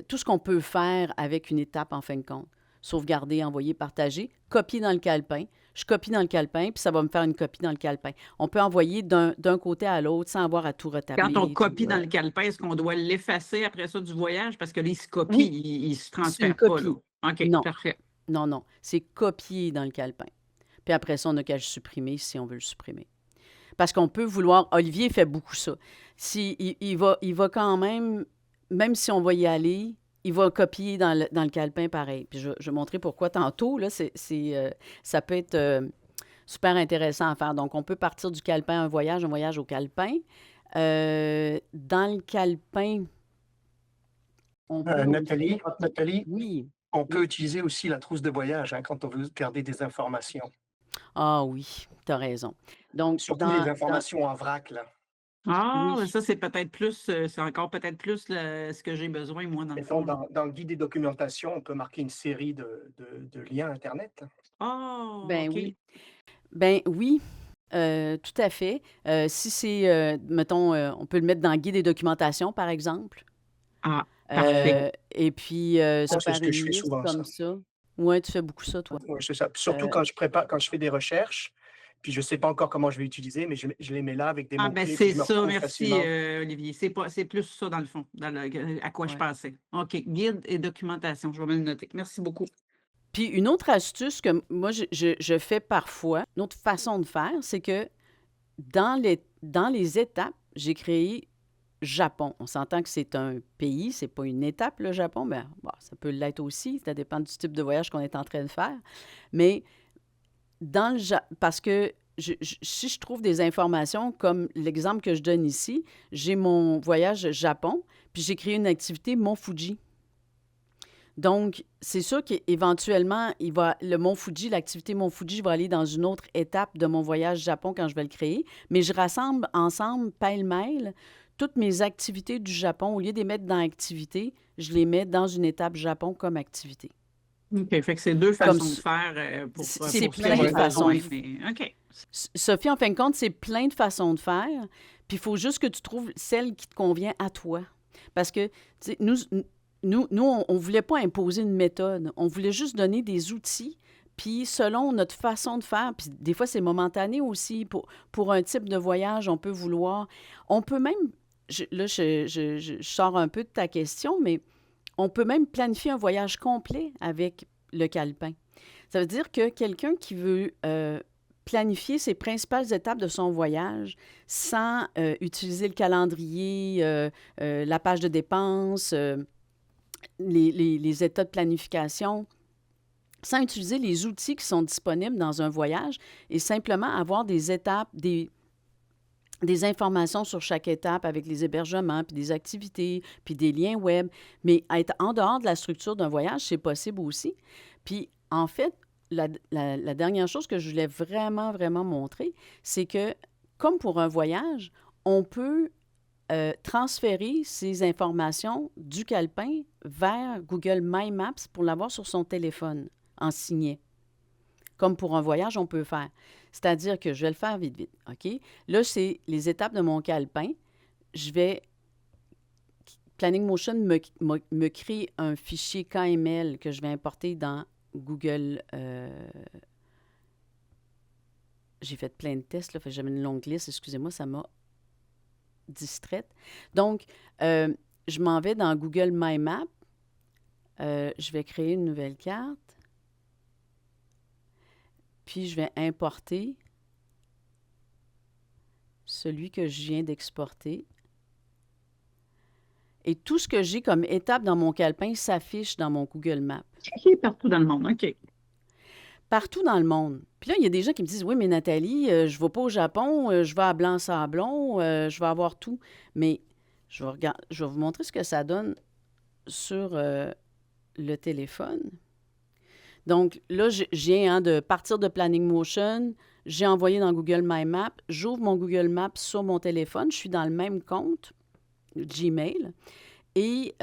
A: tout ce qu'on peut faire avec une étape, en fin de compte. Sauvegarder, envoyer, partager, copier dans le calepin. Je copie dans le calepin, puis ça va me faire une copie dans le calepin. On peut envoyer d'un côté à l'autre sans avoir à tout retabler.
E: Quand on
A: tout,
E: copie dans le calepin, est-ce qu'on doit l'effacer après ça du voyage? Parce que là, il se copie,
A: Oui,
E: il ne se
A: c'est une
E: transfère pas, là.
A: copie.
E: OK,
A: Non,
E: parfait.
A: non. C'est copier dans le calepin. Puis après ça, on n'a qu'à le supprimer si on veut le supprimer. Parce qu'on peut vouloir... Olivier fait beaucoup ça. Il va quand même si on va y aller, il va copier dans le calepin pareil. Puis je vais montrer pourquoi tantôt. Là, ça peut être super intéressant à faire. Donc, on peut partir du calepin un voyage au calepin. Dans le calepin, on peut...
F: Nathalie,
A: Oui.
F: on peut utiliser aussi la trousse de voyage quand on veut garder des informations.
A: Ah oui, tu as raison. Donc,
F: Surtout les informations en vrac, là.
E: Ah,
A: oui.
E: ça, c'est peut-être plus, c'est encore peut-être plus ce que j'ai besoin, moi, dans le
F: Mettons,
E: fond.
F: dans le guide des documentations, on peut marquer une série de liens Internet.
E: Ah,
A: Ben
E: OK.
A: oui. Ben oui, tout à fait. Si c'est, mettons, on peut le mettre dans le guide des documentations, par exemple.
E: Ah, parfait.
A: Et puis, se
F: Moi, c'est
A: faire
F: ce que
A: une
F: je fais
A: liste
F: souvent,
A: comme
F: ça.
A: ça. Oui, tu fais beaucoup ça, toi.
F: Ouais, c'est ça. Surtout
A: Euh,
F: quand je fais des recherches, puis je ne sais pas encore comment je vais utiliser, mais je les mets là avec des
E: Ah, ben
F: mots-clés, puis
E: c'est
F: je me
E: ça,
F: retrouve
E: merci
F: facilement.
E: Olivier. C'est plus ça, dans le fond, à quoi je
A: ouais.
E: pensais. OK, guide et documentation, je vais me le noter. Merci beaucoup.
A: Puis une autre astuce que moi, je fais parfois, une autre façon de faire, c'est que dans les étapes, j'ai créé Japon. On s'entend que c'est un pays, c'est pas une étape, le Japon, mais bon, ça peut l'être aussi, ça dépend du type de voyage qu'on est en train de faire. Mais parce que si je trouve des informations comme l'exemple que je donne ici, j'ai mon voyage Japon, puis j'ai créé une activité Mont Fuji. Donc, c'est sûr qu'éventuellement, le Mont Fuji, l'activité Mont Fuji va aller dans une autre étape de mon voyage Japon quand je vais le créer, mais je rassemble ensemble, pêle-mêle, toutes mes activités du Japon. Au lieu de les mettre dans activité, je les mets dans une étape Japon comme activité.
E: OK, fait que c'est deux
A: Comme
E: façons de faire pour
A: c'est
E: pour
A: plein
E: ce que
A: de
E: j'ai
A: façons
E: besoin,
A: de
E: mais OK.
A: Sophie, en fin de compte, c'est plein de façons de faire, puis il faut juste que tu trouves celle qui te convient à toi. Parce que, tu sais, nous, on ne voulait pas imposer une méthode. On voulait juste donner des outils, puis selon notre façon de faire, puis des fois, c'est momentané aussi. Pour un type de voyage, on peut vouloir... On peut même... je sors un peu de ta question, mais on peut même planifier un voyage complet avec le calepin. Ça veut dire que quelqu'un qui veut planifier ses principales étapes de son voyage sans utiliser le calendrier, la page de dépenses, les états de planification, sans utiliser les outils qui sont disponibles dans un voyage et simplement avoir des étapes, des informations sur chaque étape avec les hébergements, puis des activités, puis des liens web. Mais être en dehors de la structure d'un voyage, c'est possible aussi. Puis, en fait, la dernière chose que je voulais vraiment, vraiment montrer, c'est que, comme pour un voyage, on peut transférer ces informations du calepin vers Google My Maps pour l'avoir sur son téléphone en signet. Comme pour un voyage, on peut faire. C'est-à-dire que je vais le faire vite, vite. OK? Là, c'est les étapes de mon calepin. Je vais... Planning Motion me crée un fichier KML que je vais importer dans Google. J'ai fait plein de tests, là, fait que j'avais une longue liste. Excusez-moi, ça m'a distraite. Donc, je m'en vais dans Google My Map. Je vais créer une nouvelle carte. Puis, je vais importer celui que je viens d'exporter. Et tout ce que j'ai comme étape dans mon calepin s'affiche dans mon Google Maps.
E: OK, partout dans le monde. OK.
A: Partout dans le monde. Puis là, il y a des gens qui me disent, oui, mais Nathalie, je ne vais pas au Japon, je vais à Blanc-Sablon, je vais avoir tout. Mais je vais vous montrer ce que ça donne sur le téléphone. Donc là, je viens de partir de Planning Motion, j'ai envoyé dans Google My Map, j'ouvre mon Google Maps sur mon téléphone, je suis dans le même compte, Gmail, et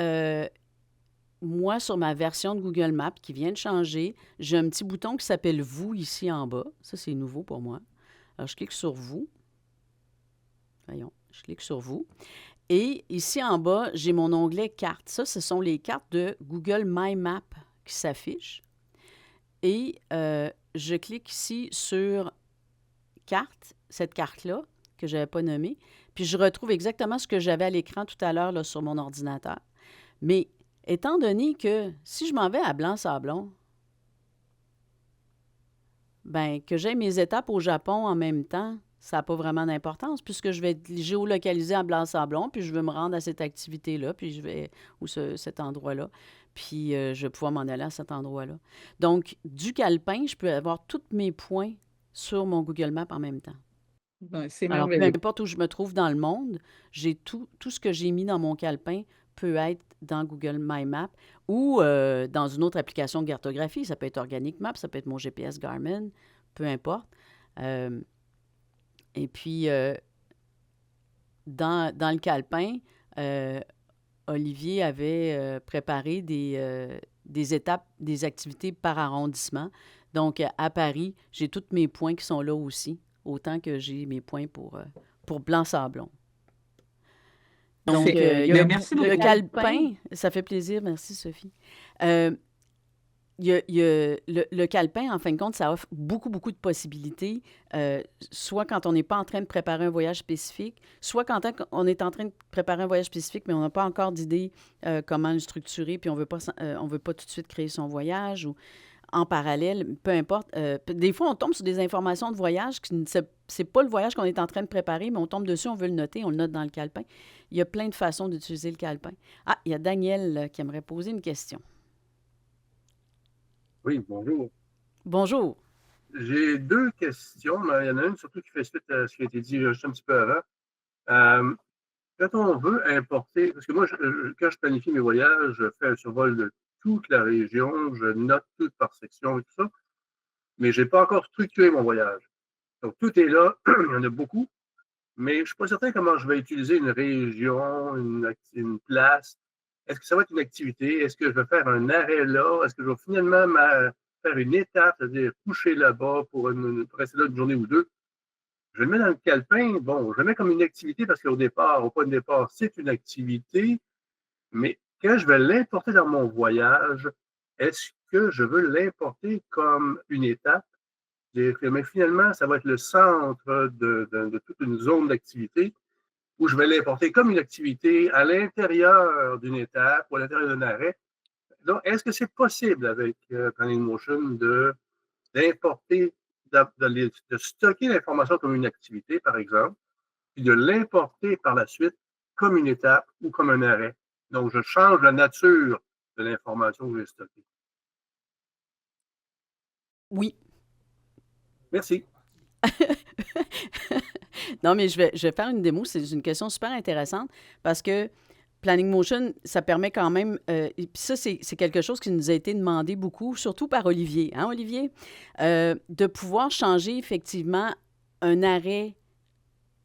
A: moi, sur ma version de Google Maps qui vient de changer, j'ai un petit bouton qui s'appelle « Vous » ici en bas. Ça, c'est nouveau pour moi. Alors, je clique sur « Vous ». Voyons, je clique sur « Vous ». Et ici en bas, j'ai mon onglet « Cartes ». Ça, ce sont les cartes de Google My Map qui s'affichent. Et je clique ici sur « Carte », cette carte-là, que je n'avais pas nommée. Puis, je retrouve exactement ce que j'avais à l'écran tout à l'heure là, sur mon ordinateur. Mais étant donné que si je m'en vais à Blanc-Sablon, bien, que j'ai mes étapes au Japon en même temps, ça n'a pas vraiment d'importance puisque je vais être géolocalisé à Blanc-Sablon, puis je veux me rendre à cette activité-là, puis je vais, ou cet endroit-là, puis je vais pouvoir m'en aller à cet endroit-là. Donc, du calepin, je peux avoir tous mes points sur mon Google Maps en même temps.
E: Ben, c'est
A: Alors, peu
E: merveilleux.
A: importe où je me trouve dans le monde, j'ai tout ce que j'ai mis dans mon calepin peut être dans Google My Map ou dans une autre application de cartographie. Ça peut être Organic Map, ça peut être mon GPS Garmin, peu importe. Et puis, dans le calepin, Olivier avait préparé des étapes, des activités par arrondissement. Donc, à Paris, j'ai tous mes points qui sont là aussi, autant que j'ai mes points pour Blanc-Sablon. Donc,
E: Ben, merci
A: le
E: beaucoup.
A: calepin, ça fait plaisir, merci Sophie. Le calepin, en fin de compte, ça offre beaucoup, beaucoup de possibilités, soit quand on n'est pas en train de préparer un voyage spécifique, soit quand on est en train de préparer un voyage spécifique, mais on n'a pas encore d'idée comment le structurer, puis on veut pas tout de suite créer son voyage, ou en parallèle, peu importe. Des fois, on tombe sur des informations de voyage qui c'est pas le voyage qu'on est en train de préparer, mais on tombe dessus, on veut le noter, on le note dans le calepin. Il y a plein de façons d'utiliser le calepin. Ah, il y a Daniel qui aimerait poser une question.
G: Oui, bonjour.
A: Bonjour.
G: J'ai deux questions, mais il y en a une surtout qui fait suite à ce qui a été dit juste un petit peu avant. Quand on veut importer, parce que moi, quand je planifie mes voyages, je fais un survol de toute la région, je note tout par section et tout ça, mais je n'ai pas encore structuré mon voyage. Donc, tout est là, il y en a beaucoup, mais je ne suis pas certain comment je vais utiliser une région, une place. Est-ce que ça va être une activité? Est-ce que je vais faire un arrêt là? Est-ce que je vais finalement faire une étape, c'est-à-dire coucher là-bas pour rester là une journée ou deux? Je le mets dans le calepin. Bon, je le mets comme une activité parce qu'au départ, au point de départ, c'est une activité, mais quand je vais l'importer dans mon voyage, est-ce que je veux l'importer comme une étape? Mais finalement, ça va être le centre de toute une zone d'activité où je vais l'importer comme une activité à l'intérieur d'une étape ou à l'intérieur d'un arrêt. Donc, est-ce que c'est possible avec Planning Motion d'importer de stocker l'information comme une activité, par exemple, puis de l'importer par la suite comme une étape ou comme un arrêt. Donc, je change la nature de l'information que j'ai stockée.
A: Oui.
G: Merci.
A: Non, mais je vais faire une démo. C'est une question super intéressante parce que Planning Motion, ça permet quand même, et puis ça, c'est quelque chose qui nous a été demandé beaucoup, surtout par Olivier, hein, Olivier? De pouvoir changer effectivement un arrêt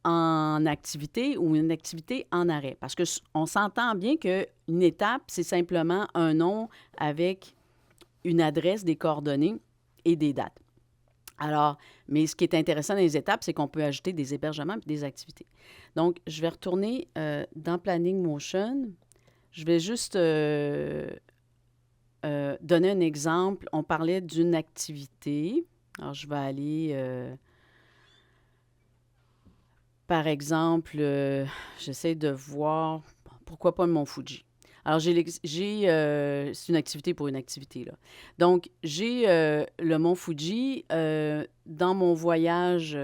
A: en activité ou une activité en arrêt. Parce qu'on s'entend bien qu'une étape, c'est simplement un nom avec une adresse, des coordonnées et des dates. Alors, mais ce qui est intéressant dans les étapes, c'est qu'on peut ajouter des hébergements et des activités. Donc, je vais retourner dans Planning Motion. Je vais juste donner un exemple. On parlait d'une activité. Alors, je vais aller, par exemple, j'essaie de voir, pourquoi pas le Mont Fuji. Alors, c'est une activité pour une activité, là. Donc, j'ai le Mont Fuji dans mon voyage,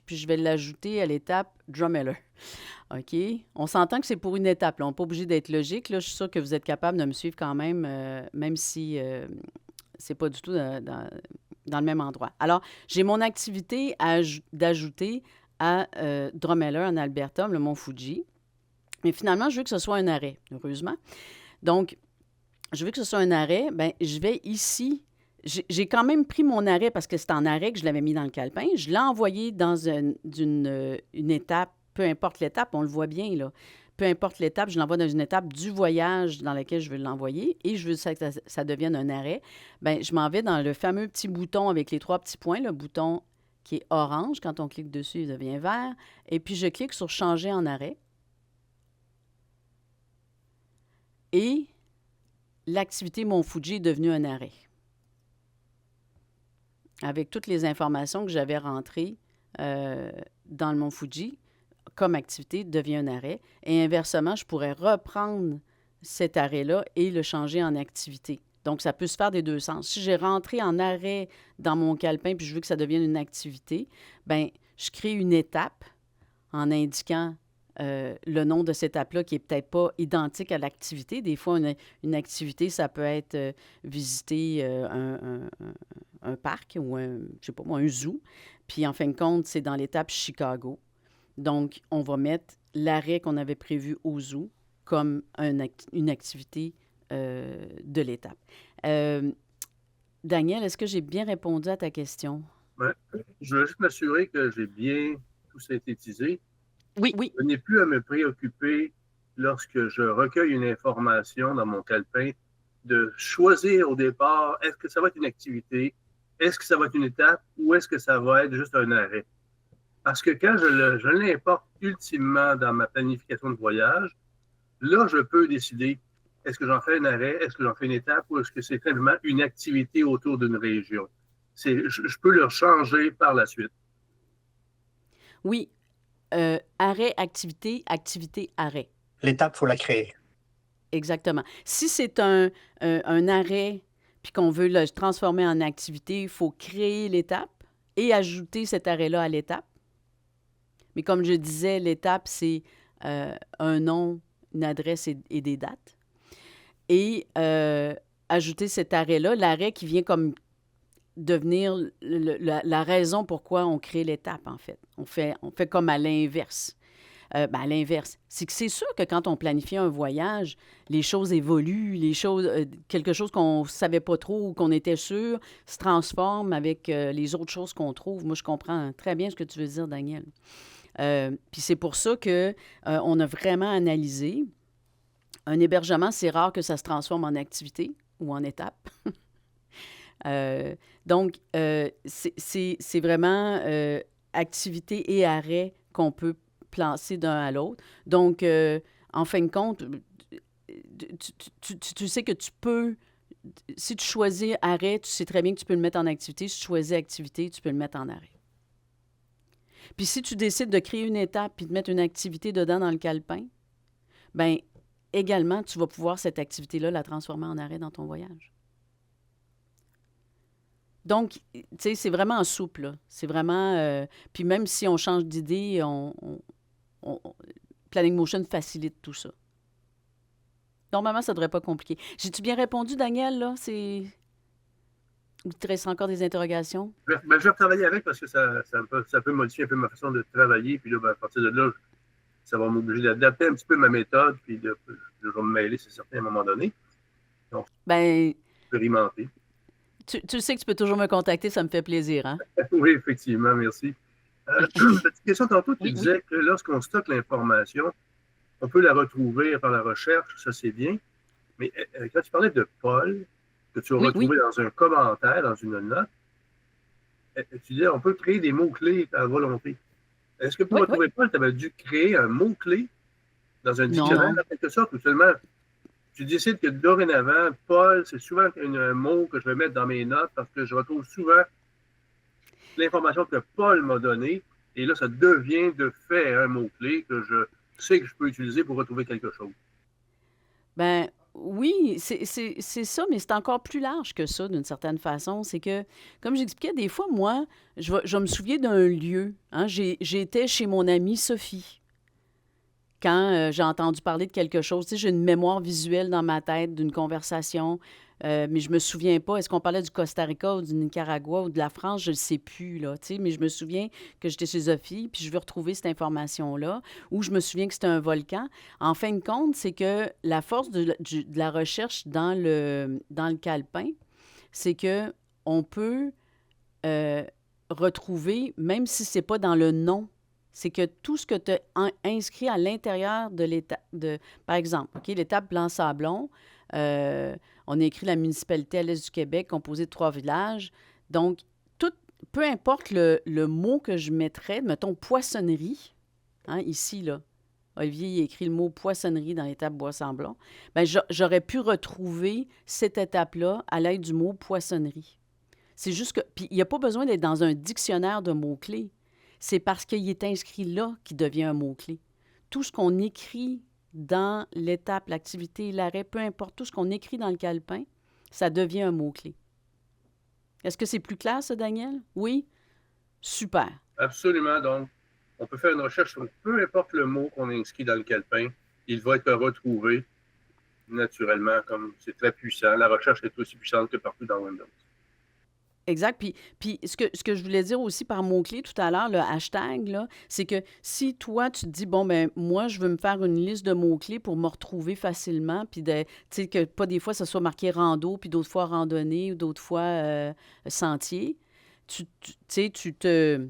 A: puis je vais l'ajouter à l'étape Drumheller. OK? On s'entend que c'est pour une étape, là. On n'est pas obligé d'être logique, là. Je suis sûre que vous êtes capable de me suivre quand même, même si c'est pas du tout dans le même endroit. Alors, j'ai mon activité d'ajouter à Drumheller en Alberta, le Mont Fuji. Mais finalement, je veux que ce soit un arrêt, heureusement. Donc, je veux que ce soit un arrêt. Bien, je vais ici. J'ai quand même pris mon arrêt parce que c'est en arrêt que je l'avais mis dans le calepin. Je l'ai envoyé dans une étape, peu importe l'étape, on le voit bien, là. Peu importe l'étape, je l'envoie dans une étape du voyage dans laquelle je veux l'envoyer et je veux que ça devienne un arrêt. Bien, je m'en vais dans le fameux petit bouton avec les 3 petits points, le bouton qui est orange. Quand on clique dessus, il devient vert. Et puis, je clique sur « Changer en arrêt ». Et l'activité Mont Fuji est devenue un arrêt. Avec toutes les informations que j'avais rentrées dans le Mont Fuji, comme activité, devient un arrêt. Et inversement, je pourrais reprendre cet arrêt-là et le changer en activité. Donc, ça peut se faire des deux sens. Si j'ai rentré en arrêt dans mon calepin puis je veux que ça devienne une activité, bien, je crée une étape en indiquant le nom de cette étape-là qui n'est peut-être pas identique à l'activité. Des fois, une activité, ça peut être visiter un parc ou je sais pas moi, un zoo. Puis, en fin de compte, c'est dans l'étape Chicago. Donc, on va mettre l'arrêt qu'on avait prévu au zoo comme une activité de l'étape. Daniel, est-ce que j'ai bien répondu à ta question?
G: Ouais. Je veux juste m'assurer que j'ai bien tout synthétisé.
A: Oui.
G: Je n'ai plus à me préoccuper lorsque je recueille une information dans mon calepin de choisir au départ, est-ce que ça va être une activité, est-ce que ça va être une étape ou est-ce que ça va être juste un arrêt? Parce que quand je l'importe ultimement dans ma planification de voyage, là, je peux décider, est-ce que j'en fais un arrêt, est-ce que j'en fais une étape ou est-ce que c'est simplement une activité autour d'une région? Je peux le changer par la suite.
A: Oui. Arrêt, activité, activité, arrêt.
F: L'étape, il faut la créer.
A: Exactement. Si c'est un arrêt puis qu'on veut le transformer en activité, il faut créer l'étape et ajouter cet arrêt-là à l'étape. Mais comme je disais, l'étape, c'est un nom, une adresse et des dates. Et ajouter cet arrêt-là, l'arrêt qui vient comme devenir la raison pourquoi on crée l'étape, en fait. On fait comme à l'inverse. À l'inverse. C'est que c'est sûr que quand on planifie un voyage, les choses évoluent, quelque chose qu'on ne savait pas trop ou qu'on était sûr se transforme avec les autres choses qu'on trouve. Moi, je comprends très bien ce que tu veux dire, Daniel. Puis c'est pour ça qu'on a vraiment analysé. Un hébergement, c'est rare que ça se transforme en activité ou en étape. Donc, c'est vraiment activité et arrêt qu'on peut placer d'un à l'autre. Donc, en fin de compte, tu sais que tu peux, si tu choisis arrêt, tu sais très bien que tu peux le mettre en activité. Si tu choisis activité, tu peux le mettre en arrêt. Puis si tu décides de créer une étape puis de mettre une activité dedans dans le calepin, bien, également, tu vas pouvoir cette activité-là la transformer en arrêt dans ton voyage. Donc, tu sais, c'est vraiment souple, là. C'est vraiment... puis même si on change d'idée, Planning Motion facilite tout ça. Normalement, ça ne devrait pas compliquer. J'ai-tu bien répondu, Daniel, là? Ou il te reste encore des interrogations?
G: Ben, je vais retravailler avec parce que ça peut modifier un peu ma façon de travailler. Puis là, ben, à partir de là, ça va m'obliger d'adapter un petit peu ma méthode. Puis je vais me mêler, c'est certain, à un moment donné. Donc,
A: Ben,
G: expérimenter.
A: tu sais que tu peux toujours me contacter, ça me fait plaisir, hein?
G: Oui, effectivement, merci. Petite question tantôt, tu
A: Oui.
G: disais que lorsqu'on stocke l'information, on peut la retrouver par la recherche, ça c'est bien. Mais quand tu parlais de Paul, que tu as
A: Oui,
G: retrouvé dans un commentaire, dans une note, tu disais on peut créer des mots-clés à volonté. Est-ce que pour
A: oui.
G: retrouver Paul, tu avais dû créer un mot-clé dans un dictionnaire,
A: Non.
G: en quelque sorte, ou seulement tu décides que dorénavant, Paul, c'est souvent un mot que je vais mettre dans mes notes parce que je retrouve souvent l'information que Paul m'a donnée, et là, ça devient de fait un mot-clé que je sais que je peux utiliser pour retrouver quelque chose.
A: Ben oui, c'est ça, mais c'est encore plus large que ça, d'une certaine façon. C'est que, comme j'expliquais, des fois, moi, je me souviens d'un lieu. Hein. J'étais chez mon amie Sophie quand j'ai entendu parler de quelque chose. Tu sais, j'ai une mémoire visuelle dans ma tête d'une conversation, mais je me souviens pas. Est-ce qu'on parlait du Costa Rica ou du Nicaragua ou de la France? Je ne sais plus, là. Tu sais, mais je me souviens que j'étais chez Sophie, puis je veux retrouver cette information-là, ou je me souviens que c'était un volcan. En fin de compte, c'est que la force de la recherche dans le calepin, c'est que on peut euh, retrouver, même si c'est pas dans le nom, c'est que tout ce que tu as inscrit à l'intérieur de l'étape, par exemple, OK, l'étape Blanc-Sablon, on a écrit la municipalité à l'est du Québec, composée de 3 villages. Donc, peu importe le mot que je mettrais, mettons poissonnerie, hein, ici, là, Olivier il a écrit le mot poissonnerie dans l'étape Bois-Sablon, bien, j'aurais pu retrouver cette étape-là à l'aide du mot poissonnerie. C'est juste que, puis il n'y a pas besoin d'être dans un dictionnaire de mots-clés. C'est parce qu'il est inscrit là qu'il devient un mot-clé. Tout ce qu'on écrit dans l'étape, l'activité, l'arrêt, peu importe, tout ce qu'on écrit dans le calepin, ça devient un mot-clé. Est-ce que c'est plus clair, ça, Daniel? Oui? Super.
G: Absolument. Donc, on peut faire une recherche sur peu importe le mot qu'on a inscrit dans le calepin, il va être retrouvé naturellement, comme c'est très puissant. La recherche est aussi puissante que partout dans Windows.
A: Exact. Puis ce que je voulais dire aussi par mot-clé tout à l'heure, le hashtag, là, c'est que si toi, tu te dis, bon, ben moi, je veux me faire une liste de mots-clés pour me retrouver facilement, puis tu sais, que pas des fois, ça soit marqué rando, puis d'autres fois randonnée, ou d'autres fois sentier, tu sais, tu te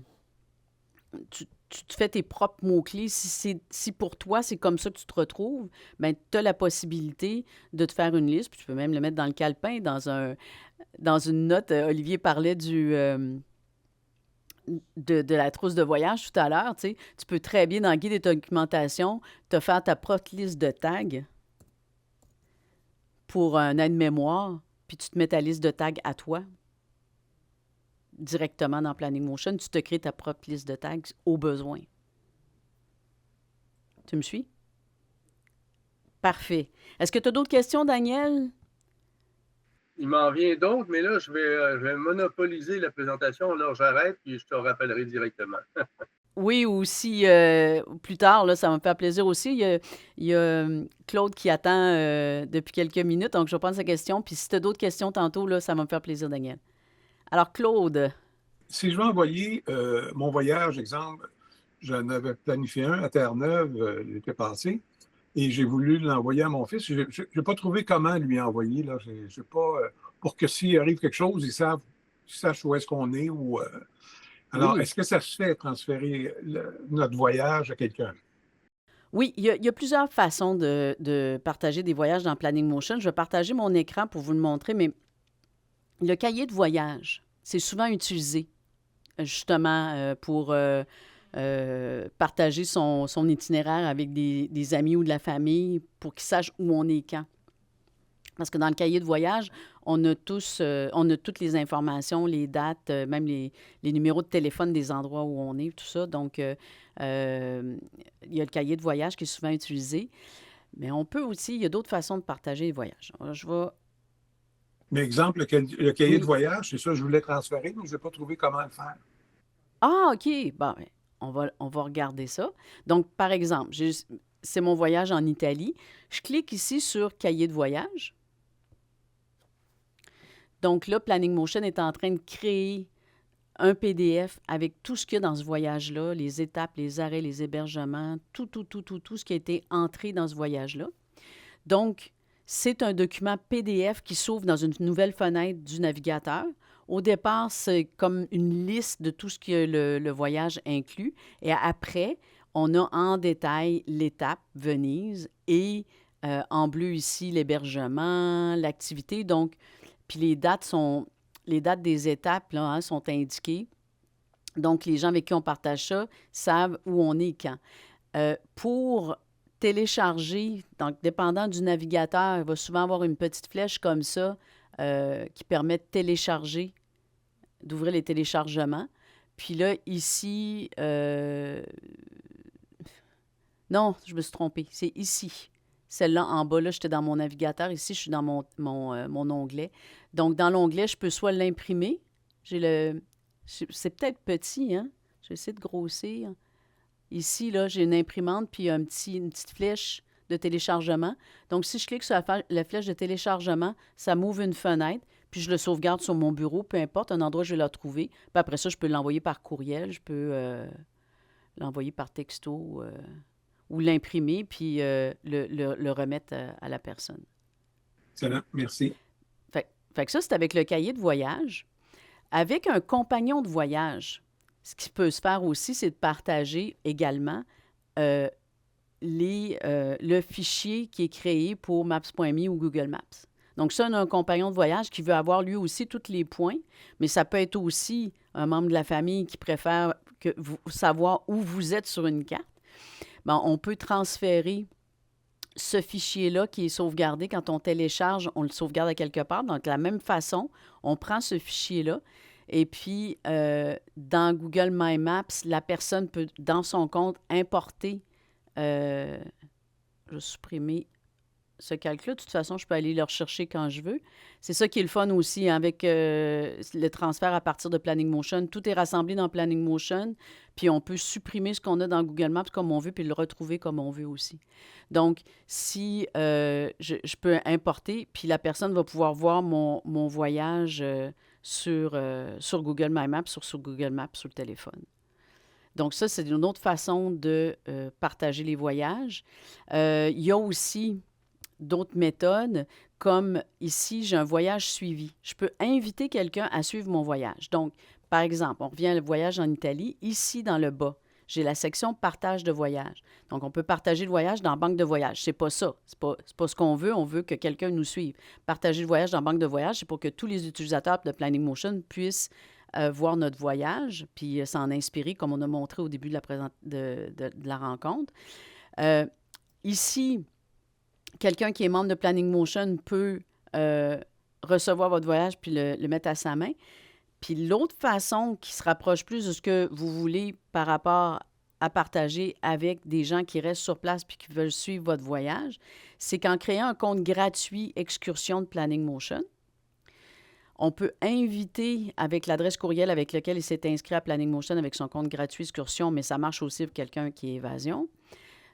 A: fais tes propres mots-clés. Si pour toi, c'est comme ça que tu te retrouves, bien, tu as la possibilité de te faire une liste, puis tu peux même le mettre dans le calepin, dans une note. Olivier parlait de la trousse de voyage tout à l'heure. Tu sais. Tu peux très bien, dans le guide des documentations, te faire ta propre liste de tags pour un aide-mémoire, puis tu te mets ta liste de tags à toi directement dans Planning Motion. Tu te crées ta propre liste de tags au besoin. Tu me suis? Parfait. Est-ce que tu as d'autres questions, Daniel?
G: Il m'en vient d'autres, mais là, je vais monopoliser la présentation. Alors, j'arrête et je te rappellerai directement.
A: Oui, aussi, plus tard, là, ça va me faire plaisir aussi. Il y a Claude qui attend depuis quelques minutes, donc je vais prendre sa question. Puis si tu as d'autres questions tantôt, là, ça va me faire plaisir, Daniel. Alors, Claude.
H: Si je veux envoyer mon voyage, exemple, j'en avais planifié un à Terre-Neuve l'été passé et j'ai voulu l'envoyer à mon fils. Je n'ai pas trouvé comment lui envoyer. Là. J'ai pas, pour que s'il arrive quelque chose, ils sachent où est-ce qu'on est. Alors,
G: Oui.
H: est-ce que ça se fait transférer notre voyage à quelqu'un?
A: Oui, il y a plusieurs façons de partager des voyages dans Planning Motion. Je vais partager mon écran pour vous le montrer, mais le cahier de voyage, c'est souvent utilisé justement pour partager son itinéraire avec des amis ou de la famille pour qu'ils sachent où on est quand. Parce que dans le cahier de voyage, on a toutes les informations, les dates, même les numéros de téléphone des endroits où on est, tout ça. Donc, il y a le cahier de voyage qui est souvent utilisé. Mais on peut aussi, il y a d'autres façons de partager les voyages. Alors, je vais
H: Mais exemple, le cahier de
A: Oui.
H: voyage, c'est ça, je voulais transférer, mais je n'ai pas trouvé comment le faire.
A: Ah, OK. Bon, ben, on va regarder ça. Donc, par exemple, c'est mon voyage en Italie. Je clique ici sur cahier de voyage. Donc là, Planning Motion est en train de créer un PDF avec tout ce qu'il y a dans ce voyage-là, les étapes, les arrêts, les hébergements, tout ce qui a été entré dans ce voyage-là. Donc, c'est un document PDF qui s'ouvre dans une nouvelle fenêtre du navigateur. Au départ, c'est comme une liste de tout ce que le voyage inclut. Et après, on a en détail l'étape Venise et en bleu ici l'hébergement, l'activité. Donc, puis les dates des étapes là, hein, sont indiquées. Donc, les gens avec qui on partage ça savent où on est quand. Pour télécharger, donc dépendant du navigateur, il va souvent avoir une petite flèche comme ça qui permet de télécharger, d'ouvrir les téléchargements. Puis là, ici, non, je me suis trompée, c'est ici. Celle-là en bas, là, j'étais dans mon navigateur. Ici, je suis dans mon onglet. Donc, dans l'onglet, je peux soit l'imprimer. C'est peut-être petit, hein? Je vais essayer de grossir. Ici, là, j'ai une imprimante puis une petite flèche de téléchargement. Donc, si je clique sur la flèche de téléchargement, ça m'ouvre une fenêtre, puis je le sauvegarde sur mon bureau, peu importe, un endroit où je vais la trouver. Puis après ça, je peux l'envoyer par courriel, je peux l'envoyer par texto ou l'imprimer, puis le remettre à la personne.
H: Excellent, merci.
A: Fait que ça, c'est avec le cahier de voyage. Avec un compagnon de voyage, ce qui peut se faire aussi, c'est de partager également le fichier qui est créé pour Maps.me ou Google Maps. Donc, ça, on a un compagnon de voyage qui veut avoir lui aussi tous les points, mais ça peut être aussi un membre de la famille qui préfère savoir où vous êtes sur une carte. Bon, on peut transférer ce fichier-là qui est sauvegardé. Quand on télécharge, on le sauvegarde à quelque part. Donc, de la même façon, on prend ce fichier-là et puis, dans Google My Maps, la personne peut, dans son compte, importer. Je vais supprimer ce calque-là. De toute façon, je peux aller le rechercher quand je veux. C'est ça qui est le fun aussi hein, avec le transfert à partir de Planning Motion. Tout est rassemblé dans Planning Motion, puis on peut supprimer ce qu'on a dans Google Maps comme on veut, puis le retrouver comme on veut aussi. Donc, si je peux importer, puis la personne va pouvoir voir mon voyage sur Google My Maps, sur Google Maps sur le téléphone. Donc ça, c'est une autre façon de partager les voyages. Il y a aussi d'autres méthodes, comme ici, j'ai un voyage suivi. Je peux inviter quelqu'un à suivre mon voyage. Donc, par exemple, on revient à le voyage en Italie. Ici, dans le bas, j'ai la section « Partage de voyage ». Donc, on peut partager le voyage dans Banque de voyage. C'est pas ça. C'est pas ce qu'on veut. On veut que quelqu'un nous suive. Partager le voyage dans Banque de voyage, c'est pour que tous les utilisateurs de Planning Motion puissent voir notre voyage, puis s'en inspirer, comme on a montré au début de la rencontre. Ici, quelqu'un qui est membre de Planning Motion peut recevoir votre voyage puis le mettre à sa main. Puis l'autre façon qui se rapproche plus de ce que vous voulez par rapport à partager avec des gens qui restent sur place puis qui veulent suivre votre voyage, c'est qu'en créant un compte gratuit Excursion de Planning Motion, on peut inviter avec l'adresse courriel avec laquelle il s'est inscrit à Planning Motion avec son compte gratuit Excursion, mais ça marche aussi pour quelqu'un qui est évasion.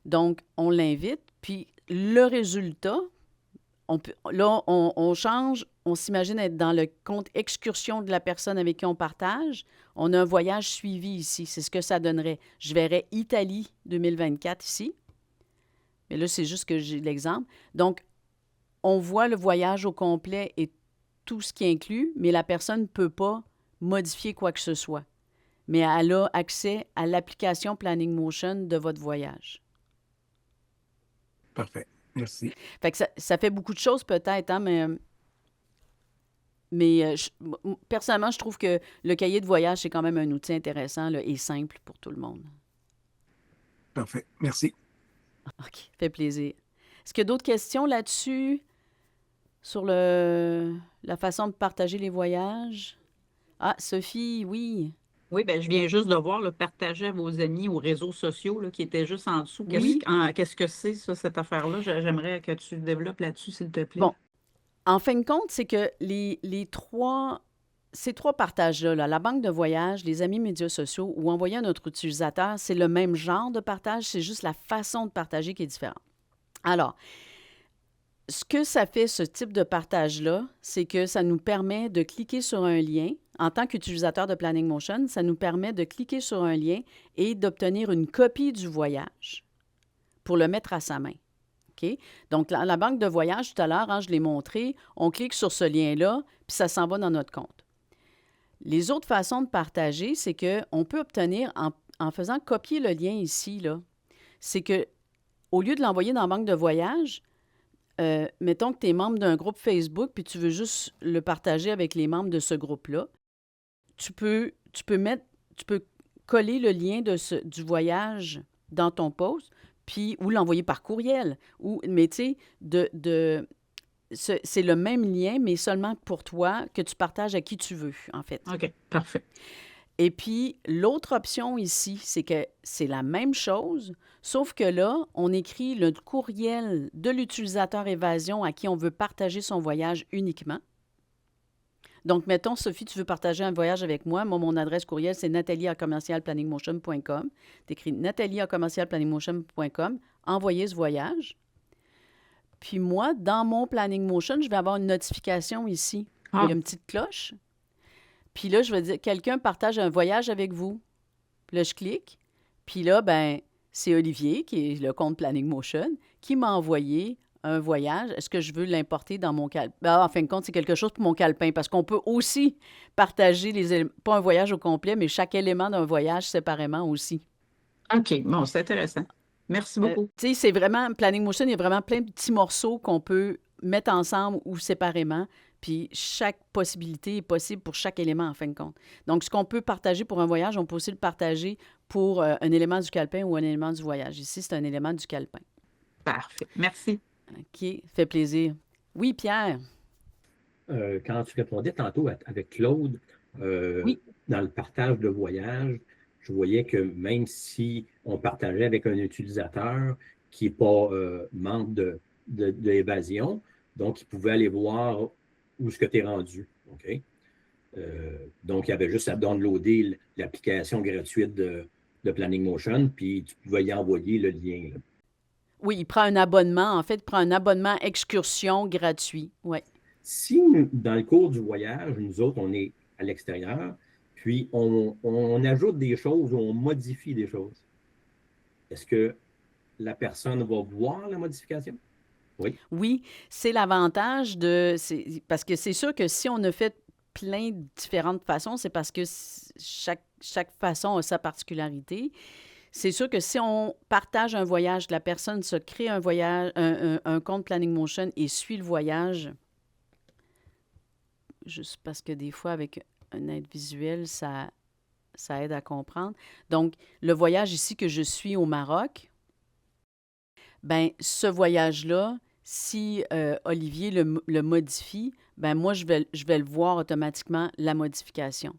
A: Donc, on l'invite, puis le résultat, on change, on s'imagine être dans le compte excursion de la personne avec qui on partage. On a un voyage suivi ici. C'est ce que ça donnerait. Je verrais Italie 2024 ici. Mais là, c'est juste que j'ai l'exemple. Donc, on voit le voyage au complet et tout ce qui inclut, mais la personne ne peut pas modifier quoi que ce soit. Mais elle a accès à l'application Planning Motion de votre voyage.
H: Parfait. Merci.
A: Fait que ça fait beaucoup de choses peut-être, hein, mais personnellement, je trouve que le cahier de voyage, c'est quand même un outil intéressant là, et simple pour tout le monde.
H: Parfait. Merci.
A: OK, fait plaisir. Est-ce qu'il y a d'autres questions là-dessus sur la façon de partager les voyages? Ah, Sophie, oui.
E: Oui, bien, je viens juste de voir le partager à vos amis aux réseaux sociaux là, qui était juste en dessous.
A: Oui.
E: Qu'est-ce que c'est, ça, cette affaire-là? J'aimerais que tu développes là-dessus, s'il te plaît.
A: Bon. En fin de compte, c'est que ces trois partages-là, là, la banque de voyage, les amis médias sociaux ou envoyer à notre utilisateur, c'est le même genre de partage, c'est juste la façon de partager qui est différente. Alors, ce que ça fait, ce type de partage-là, c'est que ça nous permet de cliquer sur un lien. En tant qu'utilisateur de Planning Motion, ça nous permet de cliquer sur un lien et d'obtenir une copie du voyage pour le mettre à sa main. OK? Donc, la banque de voyage, tout à l'heure, hein, je l'ai montré, on clique sur ce lien-là, puis ça s'en va dans notre compte. Les autres façons de partager, c'est qu'on peut obtenir, en faisant copier le lien ici, là, c'est que au lieu de l'envoyer dans la banque de voyage, mettons que tu es membre d'un groupe Facebook puis tu veux juste le partager avec les membres de ce groupe-là, tu peux coller le lien du voyage dans ton post puis ou l'envoyer par courriel. Mais tu sais, c'est le même lien, mais seulement pour toi, que tu partages à qui tu veux, en fait.
E: OK, parfait.
A: Et puis, l'autre option ici, c'est que c'est la même chose, sauf que là, on écrit le courriel de l'utilisateur Évasion à qui on veut partager son voyage uniquement. Donc, mettons, Sophie, tu veux partager un voyage avec moi. Moi, mon adresse courriel, c'est nathalie@planningmotion.com. Tu écris nathalie@planningmotion.com, envoyer ce voyage. Puis moi, dans mon Planning Motion, je vais avoir une notification ici. Il y a une petite cloche. Puis là, je vais dire, quelqu'un partage un voyage avec vous. Puis là, je clique. Puis là, ben, c'est Olivier, qui est le compte Planning Motion, qui m'a envoyé un voyage. Est-ce que je veux l'importer dans mon calepin? Ben, en fin de compte, c'est quelque chose pour mon calepin, parce qu'on peut aussi partager les éléments, pas un voyage au complet, mais chaque élément d'un voyage séparément aussi.
E: OK, bon, c'est intéressant. Merci beaucoup.
A: Tu sais, c'est vraiment, Planning Motion, il y a vraiment plein de petits morceaux qu'on peut mettre ensemble ou séparément. Puis chaque possibilité est possible pour chaque élément, en fin de compte. Donc, ce qu'on peut partager pour un voyage, on peut aussi le partager pour un élément du calepin ou un élément du voyage. Ici, c'est un élément du calepin.
E: Parfait. Merci.
A: OK, fait plaisir. Oui, Pierre?
I: Quand tu répondais tantôt avec Claude,
A: Oui.
I: dans le partage de voyage, je voyais que même si on partageait avec un utilisateur qui n'est pas membre de Évasion, donc il pouvait aller voir où est-ce que tu es rendu. OK? Donc, il y avait juste à downloader l'application gratuite de Planning Motion, puis tu pouvais y envoyer le lien. Là.
A: Oui, il prend un abonnement. En fait, il prend un abonnement excursion gratuit. Oui.
I: Si, dans le cours du voyage, nous autres, on est à l'extérieur, puis on ajoute des choses ou on modifie des choses, est-ce que la personne va voir la modification? Oui.
A: Oui, c'est l'avantage parce que c'est sûr que si on a fait plein de différentes façons, c'est parce que chaque façon a sa particularité. C'est sûr que si on partage un voyage, la personne se crée un voyage, un compte Planning Motion et suit le voyage, juste parce que des fois, avec un aide visuelle, ça aide à comprendre. Donc, le voyage ici que je suis au Maroc, ben ce voyage-là, si Olivier le modifie, ben moi, je vais le voir automatiquement, la modification.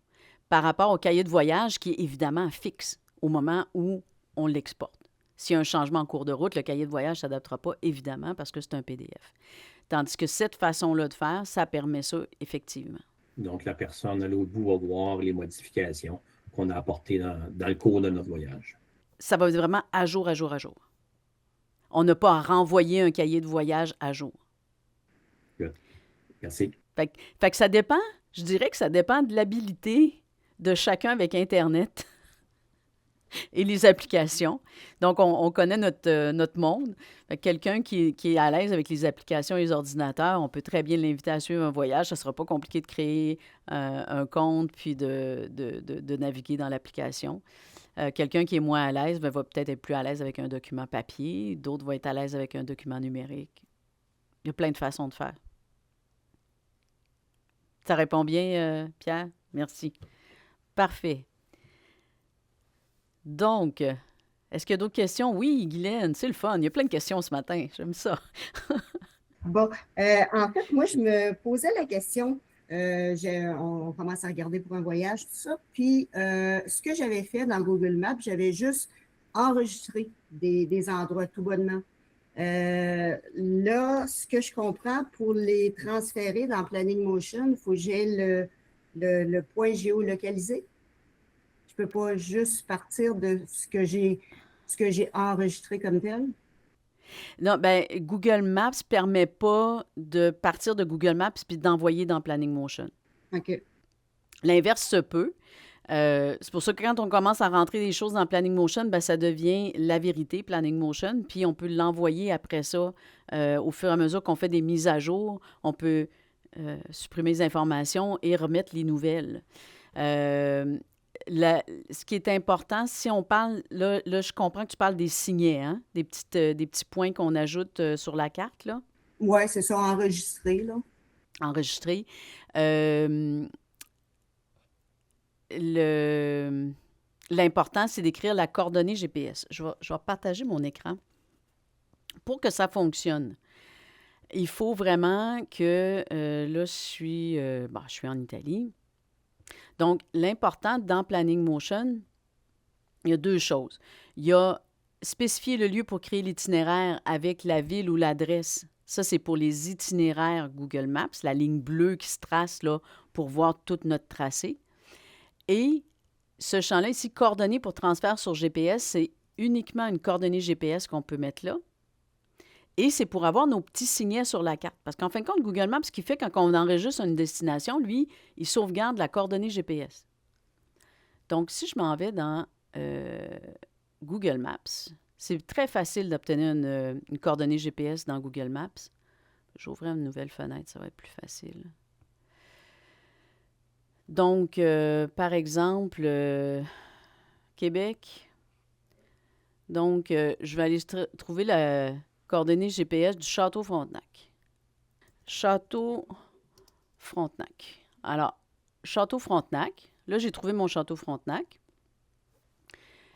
A: Par rapport au cahier de voyage qui est évidemment fixe au moment où on l'exporte. S'il y a un changement en cours de route, le cahier de voyage ne s'adaptera pas, évidemment, parce que c'est un PDF. Tandis que cette façon-là de faire, ça permet ça, effectivement.
I: Donc, la personne à l'autre bout va voir les modifications qu'on a apportées dans le cours de notre voyage.
A: Ça va être vraiment à jour, à jour, à jour. On n'a pas à renvoyer un cahier de voyage à jour.
I: Good. Merci.
A: Fait que ça dépend, je dirais que ça dépend de l'habilité de chacun avec Internet et les applications. Donc, on connaît notre monde. Quelqu'un qui est à l'aise avec les applications et les ordinateurs, on peut très bien l'inviter à suivre un voyage. Ça ne sera pas compliqué de créer un compte puis de naviguer dans l'application. Quelqu'un qui est moins à l'aise va peut-être être plus à l'aise avec un document papier. D'autres vont être à l'aise avec un document numérique. Il y a plein de façons de faire. Ça répond bien, Pierre? Merci. Parfait. Donc, est-ce qu'il y a d'autres questions? Oui, Guylaine, c'est le fun. Il y a plein de questions ce matin. J'aime ça.
J: Bon, en fait, moi, je me posais la question. On commence à regarder pour un voyage, tout ça. Puis, ce que j'avais fait dans Google Maps, j'avais juste enregistré des endroits tout bonnement. Là, ce que je comprends, pour les transférer dans Planning Motion, il faut que j'ai le point géolocalisé. Je ne peux pas juste partir de ce que j'ai enregistré comme tel.
A: Non, ben Google Maps ne permet pas de partir de Google Maps puis d'envoyer dans Planning Motion.
J: OK.
A: L'inverse se peut. C'est pour ça que quand on commence à rentrer des choses dans Planning Motion, ben, ça devient la vérité, Planning Motion, puis on peut l'envoyer après ça au fur et à mesure qu'on fait des mises à jour. On peut supprimer les informations et remettre les nouvelles. Ce qui est important, si on parle, là, je comprends que tu parles des signets, hein? Des petits points qu'on ajoute sur la carte, là,
J: Oui, c'est ça, enregistré, là.
A: enregistrés. L'important, c'est d'écrire la coordonnée GPS. Je vais partager mon écran. Pour que ça fonctionne, il faut vraiment que, là, je suis en Italie. Donc, l'important dans Planning Motion, il y a 2 choses. Il y a spécifier le lieu pour créer l'itinéraire avec la ville ou l'adresse. Ça, c'est pour les itinéraires Google Maps, la ligne bleue qui se trace là, pour voir tout notre tracé. Et ce champ-là ici, coordonnées pour transfert sur GPS, c'est uniquement une coordonnée GPS qu'on peut mettre là. Et c'est pour avoir nos petits signets sur la carte. Parce qu'en fin de compte, Google Maps, ce qu'il fait quand on enregistre une destination, lui, il sauvegarde la coordonnée GPS. Donc, si je m'en vais dans Google Maps, c'est très facile d'obtenir une coordonnée GPS dans Google Maps. J'ouvre une nouvelle fenêtre, ça va être plus facile. Donc, par exemple, Québec. Donc, je vais aller trouver la coordonnée GPS du Château Frontenac. Château Frontenac. Alors, Château Frontenac. Là, j'ai trouvé mon Château Frontenac.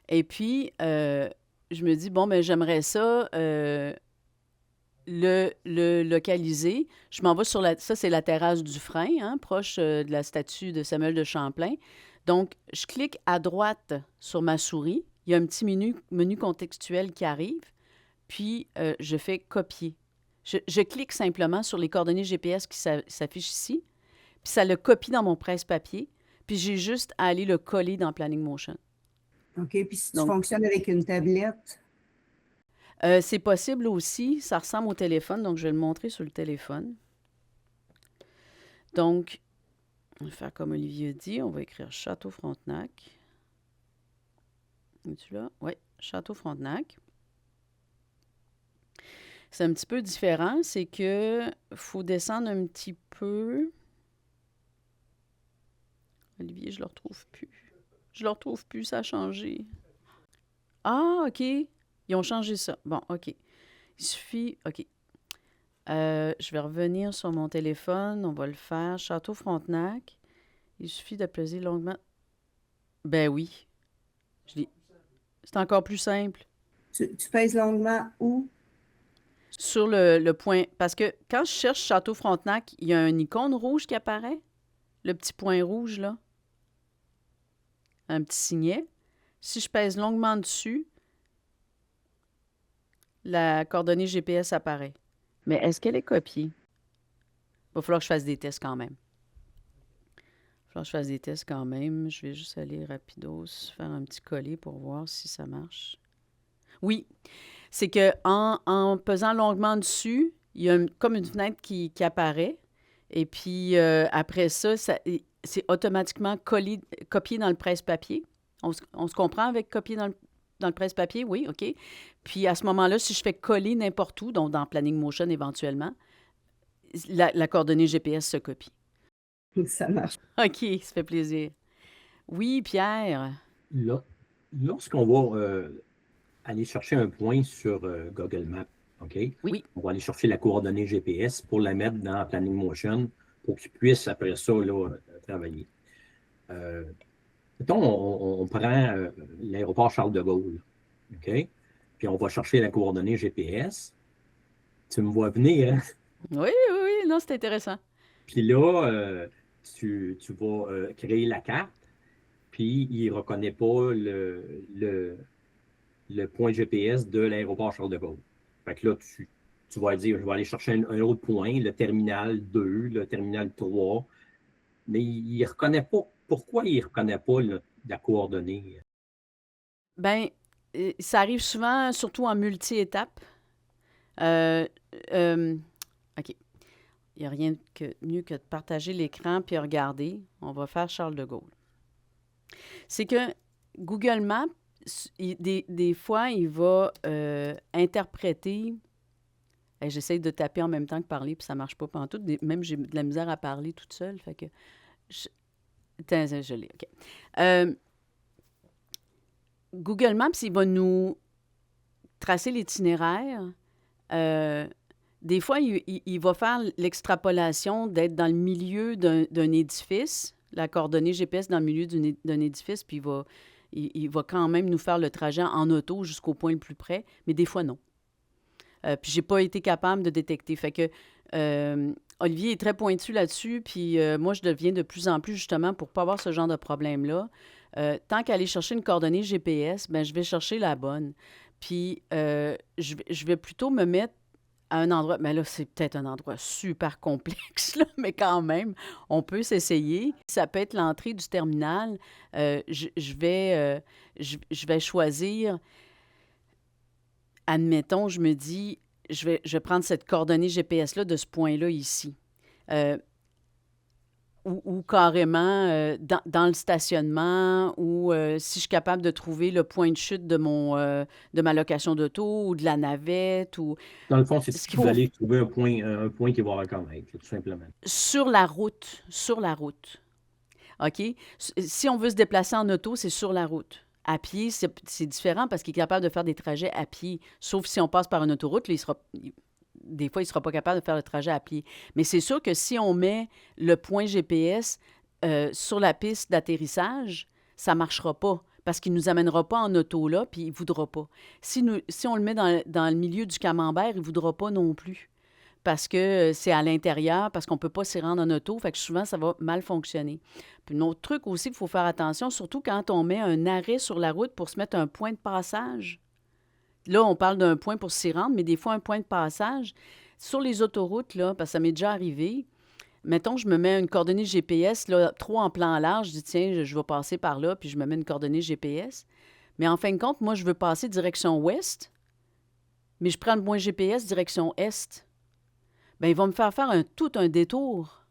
A: Et puis, je me dis, bon, ben j'aimerais ça le localiser. Je m'en vais sur ça, c'est la terrasse du Frein, hein, proche de la statue de Samuel de Champlain. Donc, je clique à droite sur ma souris. Il y a un petit menu contextuel qui arrive. Puis, je fais copier. Je clique simplement sur les coordonnées GPS qui s'affichent ici. Puis, ça le copie dans mon presse-papier. Puis, j'ai juste à aller le coller dans Planning Motion.
J: OK. Puis, si tu fonctionnes avec une tablette?
A: C'est possible aussi. Ça ressemble au téléphone. Donc, je vais le montrer sur le téléphone. Donc, on va faire comme Olivier a dit. On va écrire Château Frontenac. Es-tu là? Oui, Château Frontenac. C'est un petit peu différent. C'est que faut descendre un petit peu. Olivier, je ne le retrouve plus. Je ne le retrouve plus, ça a changé. Ah, OK. Ils ont changé ça. Bon, OK. Il suffit... OK. Je vais revenir sur mon téléphone. On va le faire. Château Frontenac. Il suffit d'apaiser longuement. Ben oui. C'est encore plus simple.
J: Tu pèses longuement où?
A: Sur le point. Parce que quand je cherche Château Frontenac, il y a une icône rouge qui apparaît. Le petit point rouge, là. Un petit signet. Si je pèse longuement dessus, la coordonnée GPS apparaît. Mais est-ce qu'elle est copiée? Il va falloir que je fasse des tests quand même. Je vais juste aller rapidos, faire un petit coller pour voir si ça marche. Oui, c'est qu'en pesant longuement dessus, il y a comme une fenêtre qui apparaît. Et puis, après ça, c'est automatiquement copié dans le presse-papier. On se comprend avec copier dans le presse-papier? Oui, OK. Puis, à ce moment-là, si je fais coller n'importe où, donc dans Planning Motion éventuellement, la coordonnée GPS se copie.
J: Ça marche.
A: OK, ça fait plaisir. Oui, Pierre.
I: Là, lorsqu'on va aller chercher un point sur Google Maps, OK?
A: Oui.
I: On va aller chercher la coordonnée GPS pour la mettre dans Planning Motion pour qu'il puisse, après ça, là, travailler. Mettons, on prend l'aéroport Charles de Gaulle, OK? Puis on va chercher la coordonnée GPS. Tu me vois venir, hein?
A: Oui, non, c'est intéressant.
I: Puis là, tu vas créer la carte, puis il ne reconnaît pas le point GPS de l'aéroport Charles de Gaulle. Fait que là, tu vas dire, je vais aller chercher un autre point, le terminal 2, le terminal 3, mais il ne reconnaît pas. Pourquoi il ne reconnaît pas la coordonnée?
A: Bien, ça arrive souvent, surtout en multi-étapes. Euh, euh, OK. Il n'y a rien de mieux que de partager l'écran puis regarder. On va faire Charles de Gaulle. C'est que Google Maps, des fois, il va interpréter. J'essaie de taper en même temps que parler, puis ça ne marche pas pantoute. Même j'ai de la misère à parler toute seule. Fait que. Attends, je l'ai. OK. Google Maps, il va nous tracer l'itinéraire. Des fois, il va faire l'extrapolation d'être dans le milieu d'un édifice, la coordonnée GPS dans le milieu d'un édifice, puis il va quand même nous faire le trajet en auto jusqu'au point le plus près, mais des fois, non. Puis j'ai pas été capable de détecter. Fait que Olivier est très pointu là-dessus, puis moi, je deviens de plus en plus, justement, pour pas avoir ce genre de problème-là. Tant qu'aller chercher une coordonnée GPS, ben je vais chercher la bonne. Puis je vais plutôt me mettre à un endroit, mais là, c'est peut-être un endroit super complexe, là, mais quand même, on peut s'essayer. Ça peut être l'entrée du terminal. Je vais choisir, admettons, je me dis, je vais prendre cette coordonnée GPS-là de ce point-là ici. Ou carrément dans le stationnement, ou si je suis capable de trouver le point de chute de ma location d'auto ou de la navette.
I: Dans le fond, c'est
A: Ce
I: que
A: qu'il
I: vous
A: faut
I: allez trouver un point qui va reconnaître, tout simplement.
A: sur la route. OK? Si on veut se déplacer en auto, c'est sur la route. À pied, c'est différent parce qu'il est capable de faire des trajets à pied. Sauf si on passe par une autoroute, là, des fois, il ne sera pas capable de faire le trajet à pied. Mais c'est sûr que si on met le point GPS sur la piste d'atterrissage, ça ne marchera pas parce qu'il ne nous amènera pas en auto là, puis il ne voudra pas. Si on le met dans le milieu du camembert, il ne voudra pas non plus parce que c'est à l'intérieur, parce qu'on ne peut pas s'y rendre en auto, fait que souvent, ça va mal fonctionner. Puis un autre truc aussi qu'il faut faire attention, surtout quand on met un arrêt sur la route pour se mettre un point de passage. Là, on parle d'un point pour s'y rendre, mais des fois, un point de passage. Sur les autoroutes, là, parce que ça m'est déjà arrivé, mettons, je me mets une coordonnée GPS, là, trop en plan large, je dis, tiens, je vais passer par là, puis je me mets une coordonnée GPS. Mais en fin de compte, moi, je veux passer direction ouest, mais je prends le point GPS direction est. Bien, ils vont me faire tout un détour.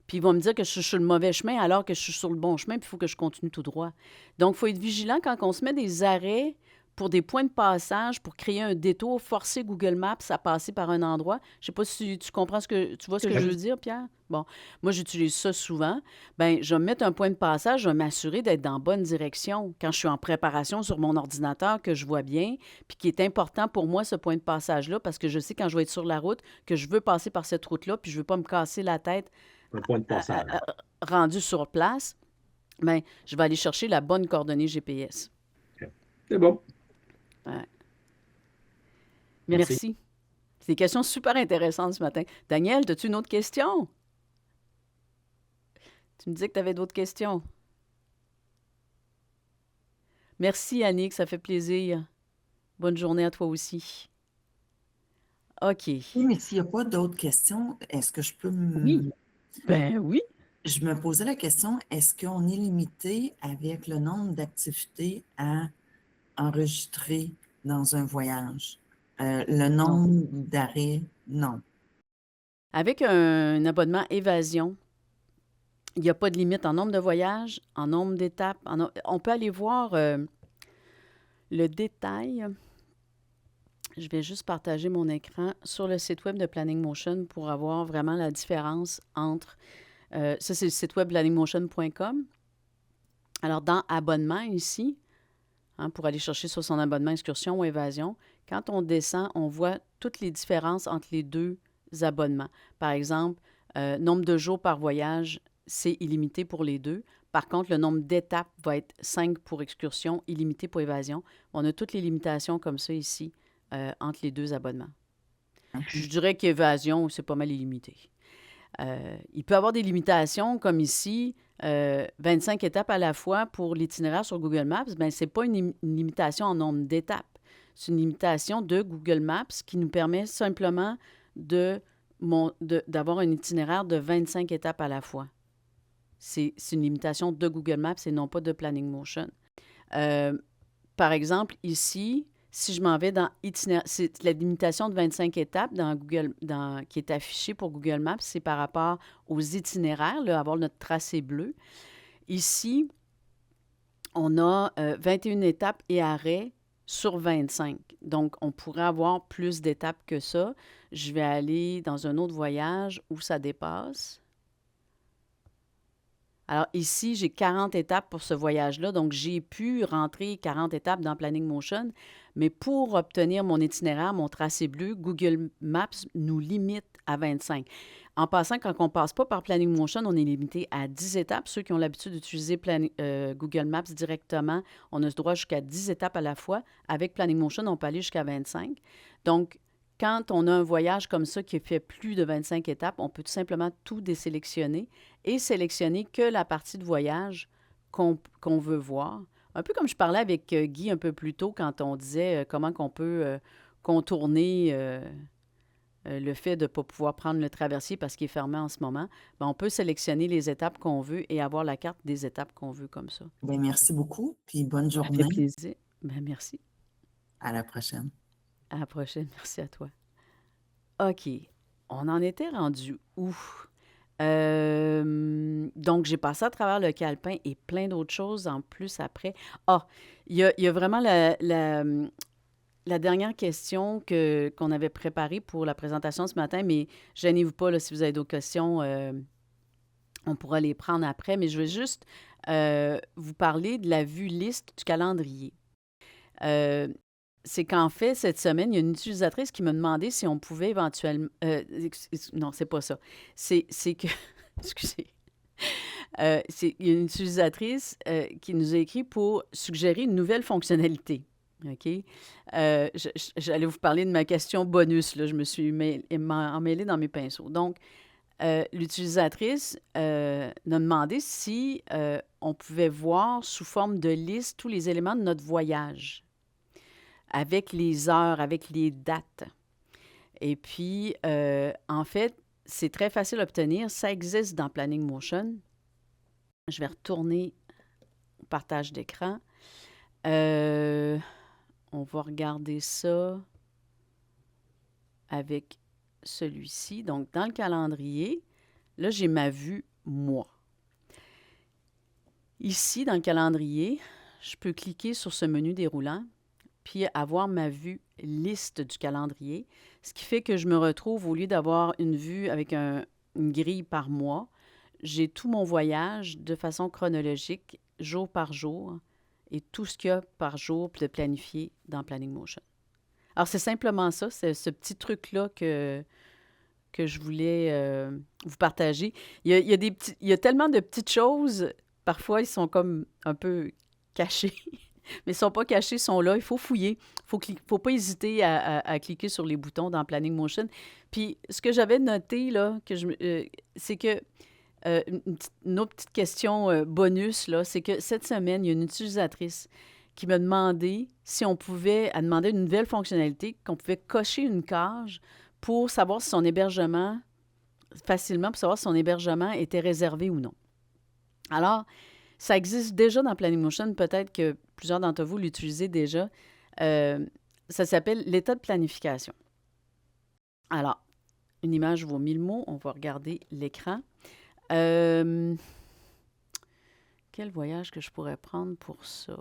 A: Puis ils vont me dire que je suis sur le mauvais chemin alors que je suis sur le bon chemin, puis il faut que je continue tout droit. Donc, il faut être vigilant quand on se met des arrêts pour des points de passage, pour créer un détour, forcer Google Maps à passer par un endroit. Je ne sais pas si tu comprends tu vois ce que je veux dire, Pierre? Bon, moi, j'utilise ça souvent. Bien, je vais me mettre un point de passage, je vais m'assurer d'être dans la bonne direction quand je suis en préparation sur mon ordinateur, que je vois bien, puis qui est important pour moi, ce point de passage-là, parce que je sais quand je vais être sur la route que je veux passer par cette route-là, puis je ne veux pas me casser la tête
I: Un point de passage.
A: rendu sur place. Bien, je vais aller chercher la bonne coordonnée GPS.
I: OK. C'est bon.
A: Ouais. Merci. C'est des questions super intéressantes ce matin. Daniel, as-tu une autre question? Tu me disais que tu avais d'autres questions. Merci, Annick, ça fait plaisir. Bonne journée à toi aussi. OK.
B: Oui, mais s'il n'y a pas d'autres questions, est-ce que je peux
A: Oui. Ben oui.
B: Je me posais la question, est-ce qu'on est limité avec le nombre d'activités à enregistrer dans un voyage? Le nombre d'arrêts, non.
A: Avec un abonnement Évasion, il n'y a pas de limite en nombre de voyages, en nombre d'étapes. On peut aller voir le détail. Je vais juste partager mon écran sur le site web de Planning Motion pour avoir vraiment la différence entre... ça, c'est le site web planningmotion.com. Alors, dans Abonnement ici, pour aller chercher sur son abonnement excursion ou évasion, quand on descend, on voit toutes les différences entre les deux abonnements. Par exemple, nombre de jours par voyage, c'est illimité pour les deux. Par contre, le nombre d'étapes va être 5 pour excursion, illimité pour évasion. On a toutes les limitations comme ça ici entre les deux abonnements. Je dirais qu'évasion, c'est pas mal illimité. Il peut y avoir des limitations comme ici, 25 étapes à la fois pour l'itinéraire sur Google Maps. Bien, ce n'est pas une limitation en nombre d'étapes. C'est une limitation de Google Maps qui nous permet simplement d'avoir un itinéraire de 25 étapes à la fois. C'est une limitation de Google Maps et non pas de Planning Motion. Par exemple, ici, si je m'en vais dans itinéraire, c'est la limitation de 25 étapes qui est affichée pour Google Maps, c'est par rapport aux itinéraires, là, avoir notre tracé bleu. Ici, on a 21 étapes et arrêts sur 25. Donc, on pourrait avoir plus d'étapes que ça. Je vais aller dans un autre voyage où ça dépasse. Alors ici, j'ai 40 étapes pour ce voyage-là, donc j'ai pu rentrer 40 étapes dans Planning Motion, mais pour obtenir mon itinéraire, mon tracé bleu, Google Maps nous limite à 25. En passant, quand on ne passe pas par Planning Motion, on est limité à 10 étapes. Ceux qui ont l'habitude d'utiliser Google Maps directement, on a ce droit jusqu'à 10 étapes à la fois. Avec Planning Motion, on peut aller jusqu'à 25. Donc, quand on a un voyage comme ça qui fait plus de 25 étapes, on peut tout simplement tout désélectionner et sélectionner que la partie de voyage qu'on veut voir. Un peu comme je parlais avec Guy un peu plus tôt quand on disait comment qu'on peut contourner le fait de ne pas pouvoir prendre le traversier parce qu'il est fermé en ce moment. Bien, on peut sélectionner les étapes qu'on veut et avoir la carte des étapes qu'on veut comme ça.
B: Bien, merci beaucoup, puis bonne
A: Ça fait
B: journée.
A: plaisir. Bien, merci.
B: À la prochaine.
A: À la prochaine. Merci à toi. OK. On en était rendu où? Donc, j'ai passé à travers le calepin et plein d'autres choses en plus après. Ah, il y a vraiment la dernière question qu'on avait préparée pour la présentation ce matin, mais gênez-vous pas, là, si vous avez d'autres questions, on pourra les prendre après, mais je vais juste vous parler de la vue liste du calendrier. C'est qu'en fait, cette semaine, il y a une utilisatrice qui m'a demandé si on pouvait éventuellement... non, c'est pas ça. C'est que... Excusez. Il y a une utilisatrice qui nous a écrit pour suggérer une nouvelle fonctionnalité. OK? J'allais vous parler de ma question bonus. Là. Je me suis emmêlée dans mes pinceaux. Donc, l'utilisatrice m'a demandé si on pouvait voir sous forme de liste tous les éléments de notre voyage, avec les heures, avec les dates. Et puis, en fait, c'est très facile à obtenir. Ça existe dans Planning Motion. Je vais retourner au partage d'écran. On va regarder ça avec celui-ci. Donc, dans le calendrier, là, j'ai ma vue mois. Ici, dans le calendrier, je peux cliquer sur ce menu déroulant puis avoir ma vue liste du calendrier, ce qui fait que je me retrouve, au lieu d'avoir une vue avec une grille par mois, j'ai tout mon voyage de façon chronologique, jour par jour, et tout ce qu'il y a par jour de planifié dans Planning Motion. Alors, c'est simplement ça, c'est ce petit truc-là que je voulais vous partager. Il y a tellement de petites choses, parfois, ils sont comme un peu cachés. Mais ils ne sont pas cachés, ils sont là. Il faut fouiller. Il ne faut pas hésiter à cliquer sur les boutons dans Planning Motion. Puis, ce que j'avais noté, là, c'est que une autre petite question bonus, là, c'est que cette semaine, il y a une utilisatrice qui m'a demandé si on pouvait, elle demandait une nouvelle fonctionnalité, qu'on pouvait cocher une case pour savoir si son hébergement, facilement, pour savoir si son hébergement était réservé ou non. Alors, ça existe déjà dans Planning Motion, peut-être que plusieurs d'entre vous l'utilisez déjà. Ça s'appelle l'état de planification. Alors, une image vaut 1000 mots. On va regarder l'écran. Quel voyage que je pourrais prendre pour ça?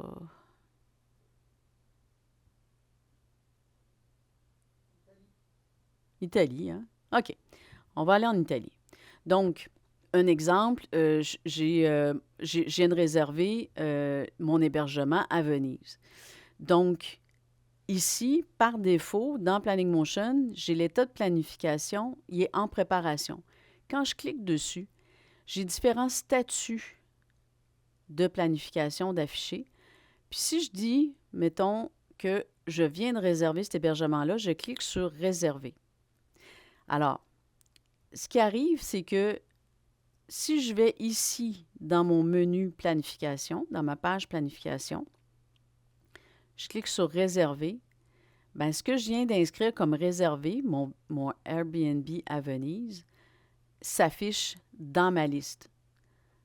A: Italie, hein? OK. On va aller en Italie. Donc, un exemple, je viens de réserver mon hébergement à Venise. Donc, ici, par défaut, dans Planning Motion, j'ai l'état de planification, il est en préparation. Quand je clique dessus, j'ai différents statuts de planification d'afficher. Puis si je dis, mettons, que je viens de réserver cet hébergement-là, je clique sur « Réserver ». Alors, ce qui arrive, c'est que si je vais ici, dans mon menu planification, dans ma page planification, je clique sur « Réserver », Bien, ce que je viens d'inscrire comme réservé, mon Airbnb à Venise, s'affiche dans ma liste.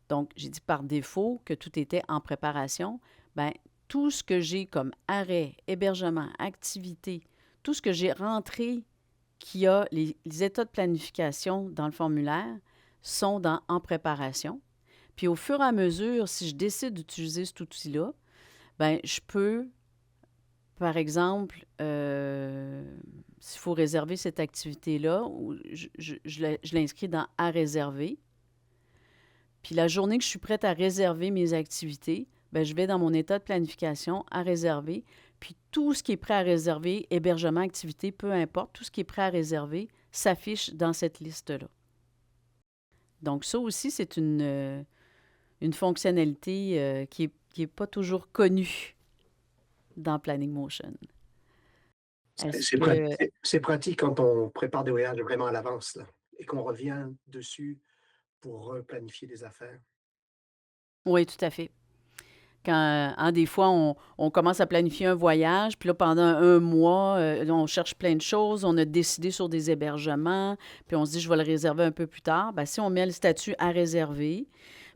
A: Donc, j'ai dit par défaut que tout était en préparation. Bien, tout ce que j'ai comme arrêt, hébergement, activité, tout ce que j'ai rentré qui a les états de planification dans le formulaire sont en préparation. Puis au fur et à mesure, si je décide d'utiliser cet outil-là, bien, je peux, par exemple, s'il faut réserver cette activité-là, je l'inscris dans « À réserver ». Puis la journée que je suis prête à réserver mes activités, bien, je vais dans mon état de planification à réserver. Puis tout ce qui est prêt à réserver, hébergement, activité, peu importe, tout ce qui est prêt à réserver s'affiche dans cette liste-là. Donc ça aussi, c'est une fonctionnalité qui est pas toujours connue dans Planning Motion.
F: C'est pratique quand on prépare des voyages vraiment à l'avance là, et qu'on revient dessus pour planifier des affaires.
A: Oui, tout à fait. Quand, des fois, on commence à planifier un voyage, puis là, pendant un mois, on cherche plein de choses, on a décidé sur des hébergements, puis on se dit, je vais le réserver un peu plus tard. Bien, si on met le statut à réserver,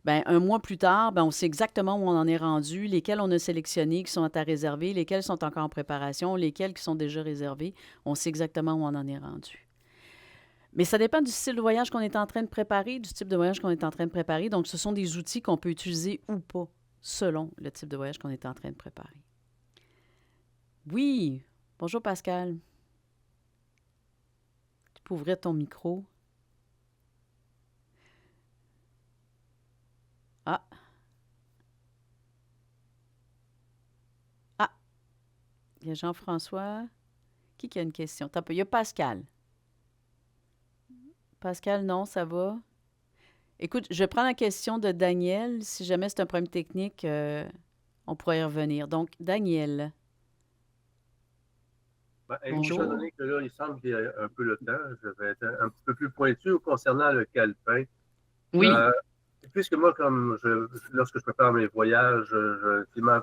A: bien, un mois plus tard, bien, on sait exactement où on en est rendu, lesquels on a sélectionnés qui sont à réserver, lesquels sont encore en préparation, lesquels qui sont déjà réservés. On sait exactement où on en est rendu. Mais ça dépend du style de voyage qu'on est en train de préparer, du type de voyage qu'on est en train de préparer. Donc, ce sont des outils qu'on peut utiliser ou pas, selon le type de voyage qu'on est en train de préparer. Oui, bonjour Pascal. Tu peux ouvrir ton micro. Ah. Ah. Il y a Jean-François. Qui a une question? Il y a Pascal. Pascal, non, ça va? Écoute, je prends la question de Daniel. Si jamais c'est un problème technique, on pourrait y revenir. Donc, Daniel.
G: Étant donné que là, il semble qu'il y a un peu le temps, je vais être un petit peu plus pointu concernant le calepin.
A: Oui.
G: Puisque moi, lorsque je prépare mes voyages,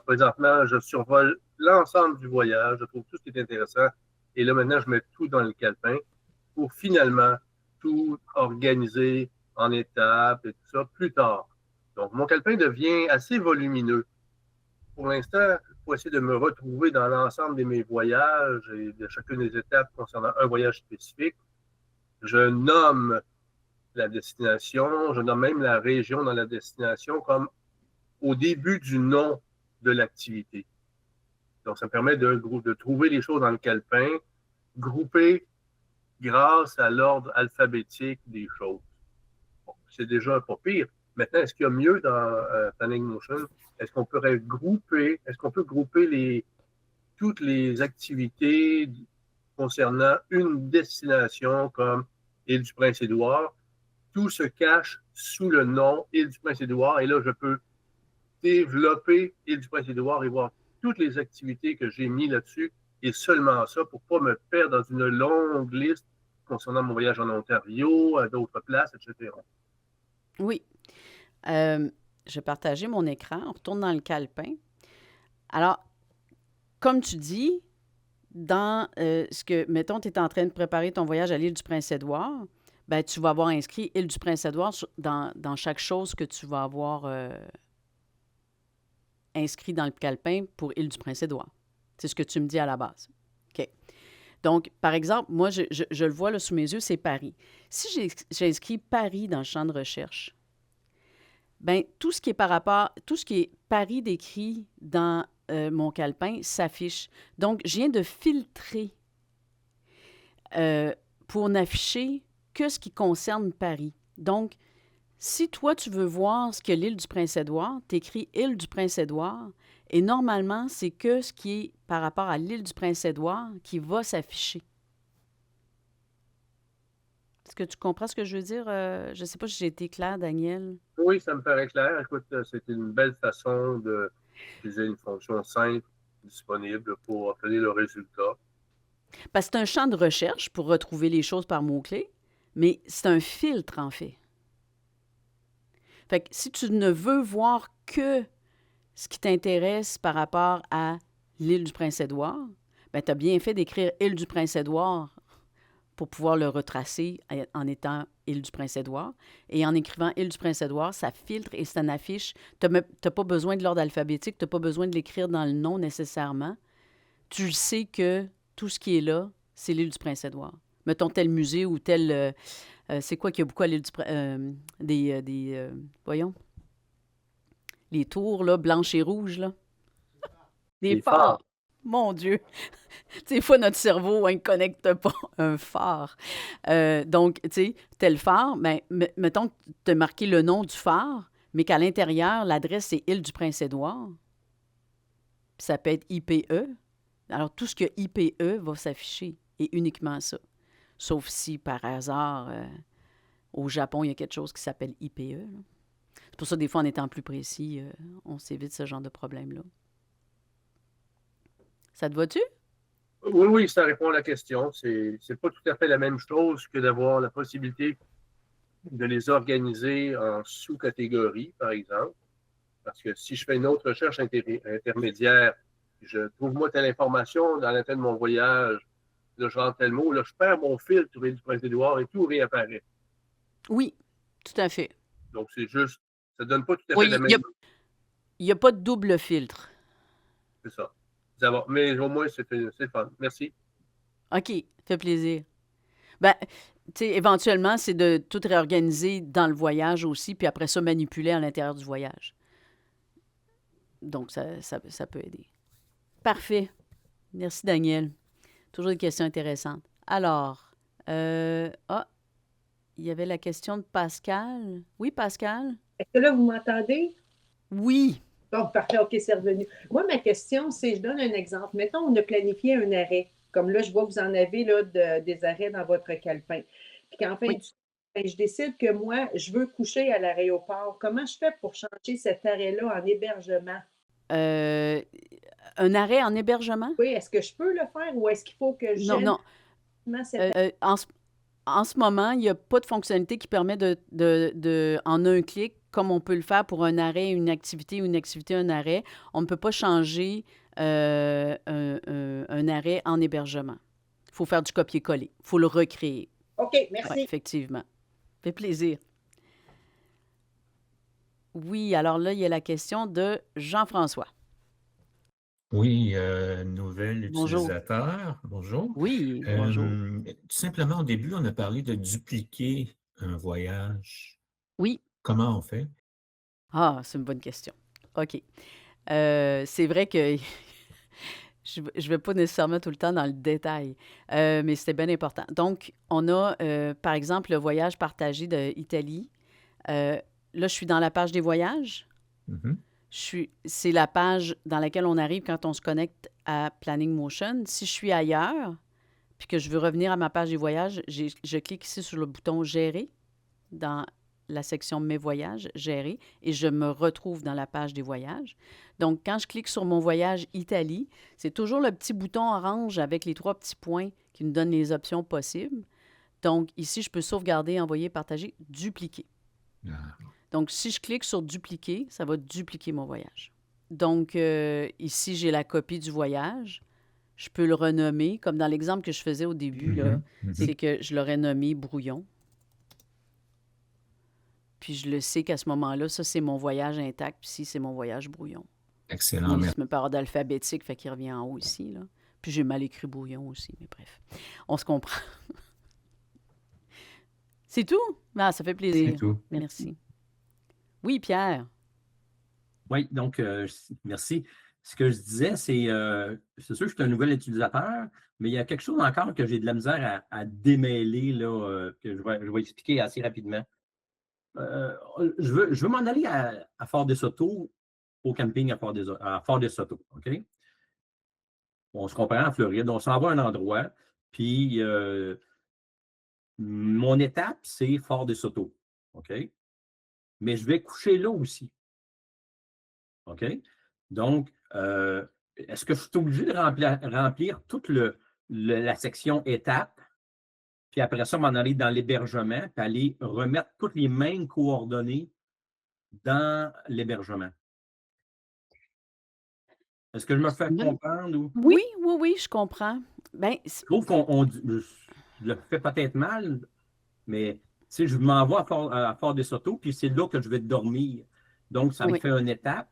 G: présentement, je survole l'ensemble du voyage, je trouve tout ce qui est intéressant. Et là, maintenant, je mets tout dans le calepin pour finalement tout organiser en étapes et tout ça plus tard. Donc, mon calepin devient assez volumineux. Pour l'instant, pour essayer de me retrouver dans l'ensemble de mes voyages et de chacune des étapes concernant un voyage spécifique, je nomme la destination, je nomme même la région dans la destination comme au début du nom de l'activité. Donc, ça me permet de trouver les choses dans le calepin, grouper grâce à l'ordre alphabétique des choses. Bon, c'est déjà pas pire. Maintenant, est-ce qu'il y a mieux dans Planning Motion? Est-ce qu'on peut grouper toutes les activités concernant une destination comme Île-du-Prince-Édouard? Tout se cache sous le nom Île-du-Prince-Édouard et là, je peux développer Île-du-Prince-Édouard et voir toutes les activités que j'ai mis là-dessus et seulement ça pour ne pas me perdre dans une longue liste concernant mon voyage en Ontario, à d'autres places, etc.
A: Oui. Je vais partager mon écran. On retourne dans le calepin. Alors, comme tu dis, dans mettons, tu es en train de préparer ton voyage à l'île du Prince-Édouard, ben, tu vas avoir inscrit île du Prince-Édouard dans chaque chose que tu vas avoir inscrit dans le calepin pour île du Prince-Édouard. C'est ce que tu me dis à la base. OK. Donc, par exemple, moi, je le vois là, sous mes yeux, c'est Paris. Si j'ai inscrit Paris dans le champ de recherche, bien, tout ce qui est Paris décrit dans mon calepin s'affiche. Donc, je viens de filtrer pour n'afficher que ce qui concerne Paris. Donc, si toi, tu veux voir ce que l'île du Prince-Édouard, tu écris île du Prince-Édouard, et normalement, c'est que ce qui est par rapport à l'île du Prince-Édouard qui va s'afficher. Est-ce que tu comprends ce que je veux dire? Je ne sais pas si j'ai été claire, Daniel.
G: Oui, ça me paraît clair. Écoute, c'est une belle façon d'utiliser une fonction simple disponible pour obtenir le résultat.
A: Parce que c'est un champ de recherche pour retrouver les choses par mots-clés, mais c'est un filtre, en fait. Fait que si tu ne veux voir que ce qui t'intéresse par rapport à l'île du Prince-Édouard, bien, tu as bien fait d'écrire Île du Prince-Édouard pour pouvoir le retracer en étant Île du Prince-Édouard. Et en écrivant Île du Prince-Édouard, ça filtre et c'est une affiche. Tu n'as pas besoin de l'ordre alphabétique, tu n'as pas besoin de l'écrire dans le nom nécessairement. Tu sais que tout ce qui est là, c'est l'Île du Prince-Édouard. Mettons tel musée ou tel... c'est quoi qu'il y a beaucoup à l'île du voyons, les tours, là, blanches et rouges, là. Des phares. Mon Dieu! Des fois, notre cerveau ne connecte pas un phare. Donc, tu sais, tel phare, bien, mettons que tu as marqué le nom du phare, mais qu'à l'intérieur, l'adresse, c'est Île du Prince-Édouard. Puis ça peut être IPE. Alors, tout ce qui a IPE va s'afficher, et uniquement ça. Sauf si, par hasard, au Japon, il y a quelque chose qui s'appelle IPE. Là. C'est pour ça, des fois, en étant plus précis, on s'évite ce genre de problème-là. Ça te va-tu?
G: Oui, oui, ça répond à la question. C'est pas tout à fait la même chose que d'avoir la possibilité de les organiser en sous-catégories, par exemple. Parce que si je fais une autre recherche intermédiaire, je trouve moi telle information dans la tête de mon voyage, là, je rentre tel mot, là, je perds mon fil sur l'île du Prince-Édouard et tout réapparaît.
A: Oui, tout à fait.
G: Donc, c'est juste, ça ne donne pas tout à fait la même...
A: Il n'y a pas de double filtre.
G: C'est ça. Mais au moins, c'est fun. Merci.
A: OK, fait plaisir. Ben, tu sais, éventuellement, c'est de tout réorganiser dans le voyage aussi, puis après ça, manipuler à l'intérieur du voyage. Donc, ça peut aider. Parfait. Merci, Daniel. Toujours des questions intéressantes. Alors, il y avait la question de Pascal. Oui, Pascal?
K: Est-ce que là, vous m'entendez?
A: Oui.
K: Bon, parfait, OK, c'est revenu. Moi, ma question, c'est, je donne un exemple. Mettons, on a planifié un arrêt. Comme là, je vois que vous en avez là, des arrêts dans votre calepin. Puis qu'en fin je décide que moi, je veux coucher à l'aéroport. Comment je fais pour changer cet arrêt-là en hébergement?
A: Un arrêt en hébergement?
K: Oui, est-ce que je peux le faire ou est-ce qu'il faut que je...
A: Non. En ce moment, il n'y a pas de fonctionnalité qui permet en un clic, comme on peut le faire pour un arrêt, une activité, ou une activité, un arrêt. On ne peut pas changer un arrêt en hébergement. Il faut faire du copier-coller. Il faut le recréer.
K: OK, merci.
A: Ouais, effectivement. Ça fait plaisir. Oui, alors là, il y a la question de Jean-François.
L: Oui, nouvel
A: Bonjour.
L: utilisateur. Bonjour.
A: Oui, bonjour.
L: Tout simplement, au début, on a parlé de dupliquer un voyage.
A: Oui.
L: Comment on fait?
A: Ah, c'est une bonne question. OK. C'est vrai que je ne vais pas nécessairement tout le temps dans le détail, mais c'était bien important. Donc, on a, par exemple, le voyage partagé d'Italie. Là, je suis dans la page des voyages.
L: Mhm.
A: C'est la page dans laquelle on arrive quand on se connecte à Planning Motion. Si je suis ailleurs, puis que je veux revenir à ma page des voyages, je clique ici sur le bouton « Gérer » dans la section « Mes voyages »,« Gérer », et je me retrouve dans la page des voyages. Donc, quand je clique sur mon voyage Italie, c'est toujours le petit bouton orange avec les 3 petits points qui nous donnent les options possibles. Donc, ici, je peux sauvegarder, envoyer, partager, dupliquer. Donc, si je clique sur « Dupliquer », ça va dupliquer mon voyage. Donc, ici, j'ai la copie du voyage. Je peux le renommer, comme dans l'exemple que je faisais au début, là, c'est que je l'aurais nommé « Brouillon ». Puis, je le sais qu'à ce moment-là, ça, c'est mon voyage intact, puis ici, c'est mon voyage brouillon.
L: Excellent.
A: Il se met par ordre alphabétique, fait qu'il revient en haut ici, là. Puis, j'ai mal écrit brouillon aussi, mais bref, on se comprend. C'est tout? Ah, ça fait plaisir.
L: C'est tout.
A: Merci. Oui, Pierre.
I: Oui, donc, merci. Ce que je disais, c'est sûr que je suis un nouvel utilisateur, mais il y a quelque chose encore que j'ai de la misère à démêler, là, que je vais expliquer assez rapidement. Je veux m'en aller à Fort-des-Sauteaux, au camping à Fort-des-Sauteaux, OK? On se comprend en Floride, on s'en va à un endroit, puis mon étape, c'est Fort-des-Sauteaux, OK? Mais je vais coucher là aussi. OK? Donc, est-ce que je suis obligé de remplir toute la section étapes, puis après ça, m'en aller dans l'hébergement, puis aller remettre toutes les mêmes coordonnées dans l'hébergement? Est-ce que je me fais comprendre? Ou...
A: Oui, oui, oui, je comprends. Ben,
I: je trouve je le fais peut-être mal, mais je m'envoie à Fort des Sotos, puis c'est là que je vais dormir. Donc, ça me fait une étape,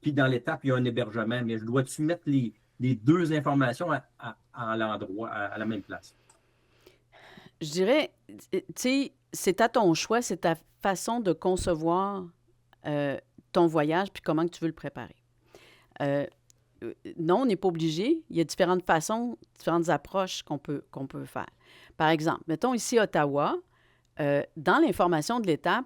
I: puis dans l'étape, il y a un hébergement. Mais je dois-tu mettre les deux informations à l'endroit, à la même place?
A: Je dirais, tu sais, c'est à ton choix, c'est ta façon de concevoir ton voyage, puis comment que tu veux le préparer. Non, on n'est pas obligé. Il y a différentes façons, différentes approches qu'on peut faire. Par exemple, mettons ici Ottawa, dans l'information de l'étape,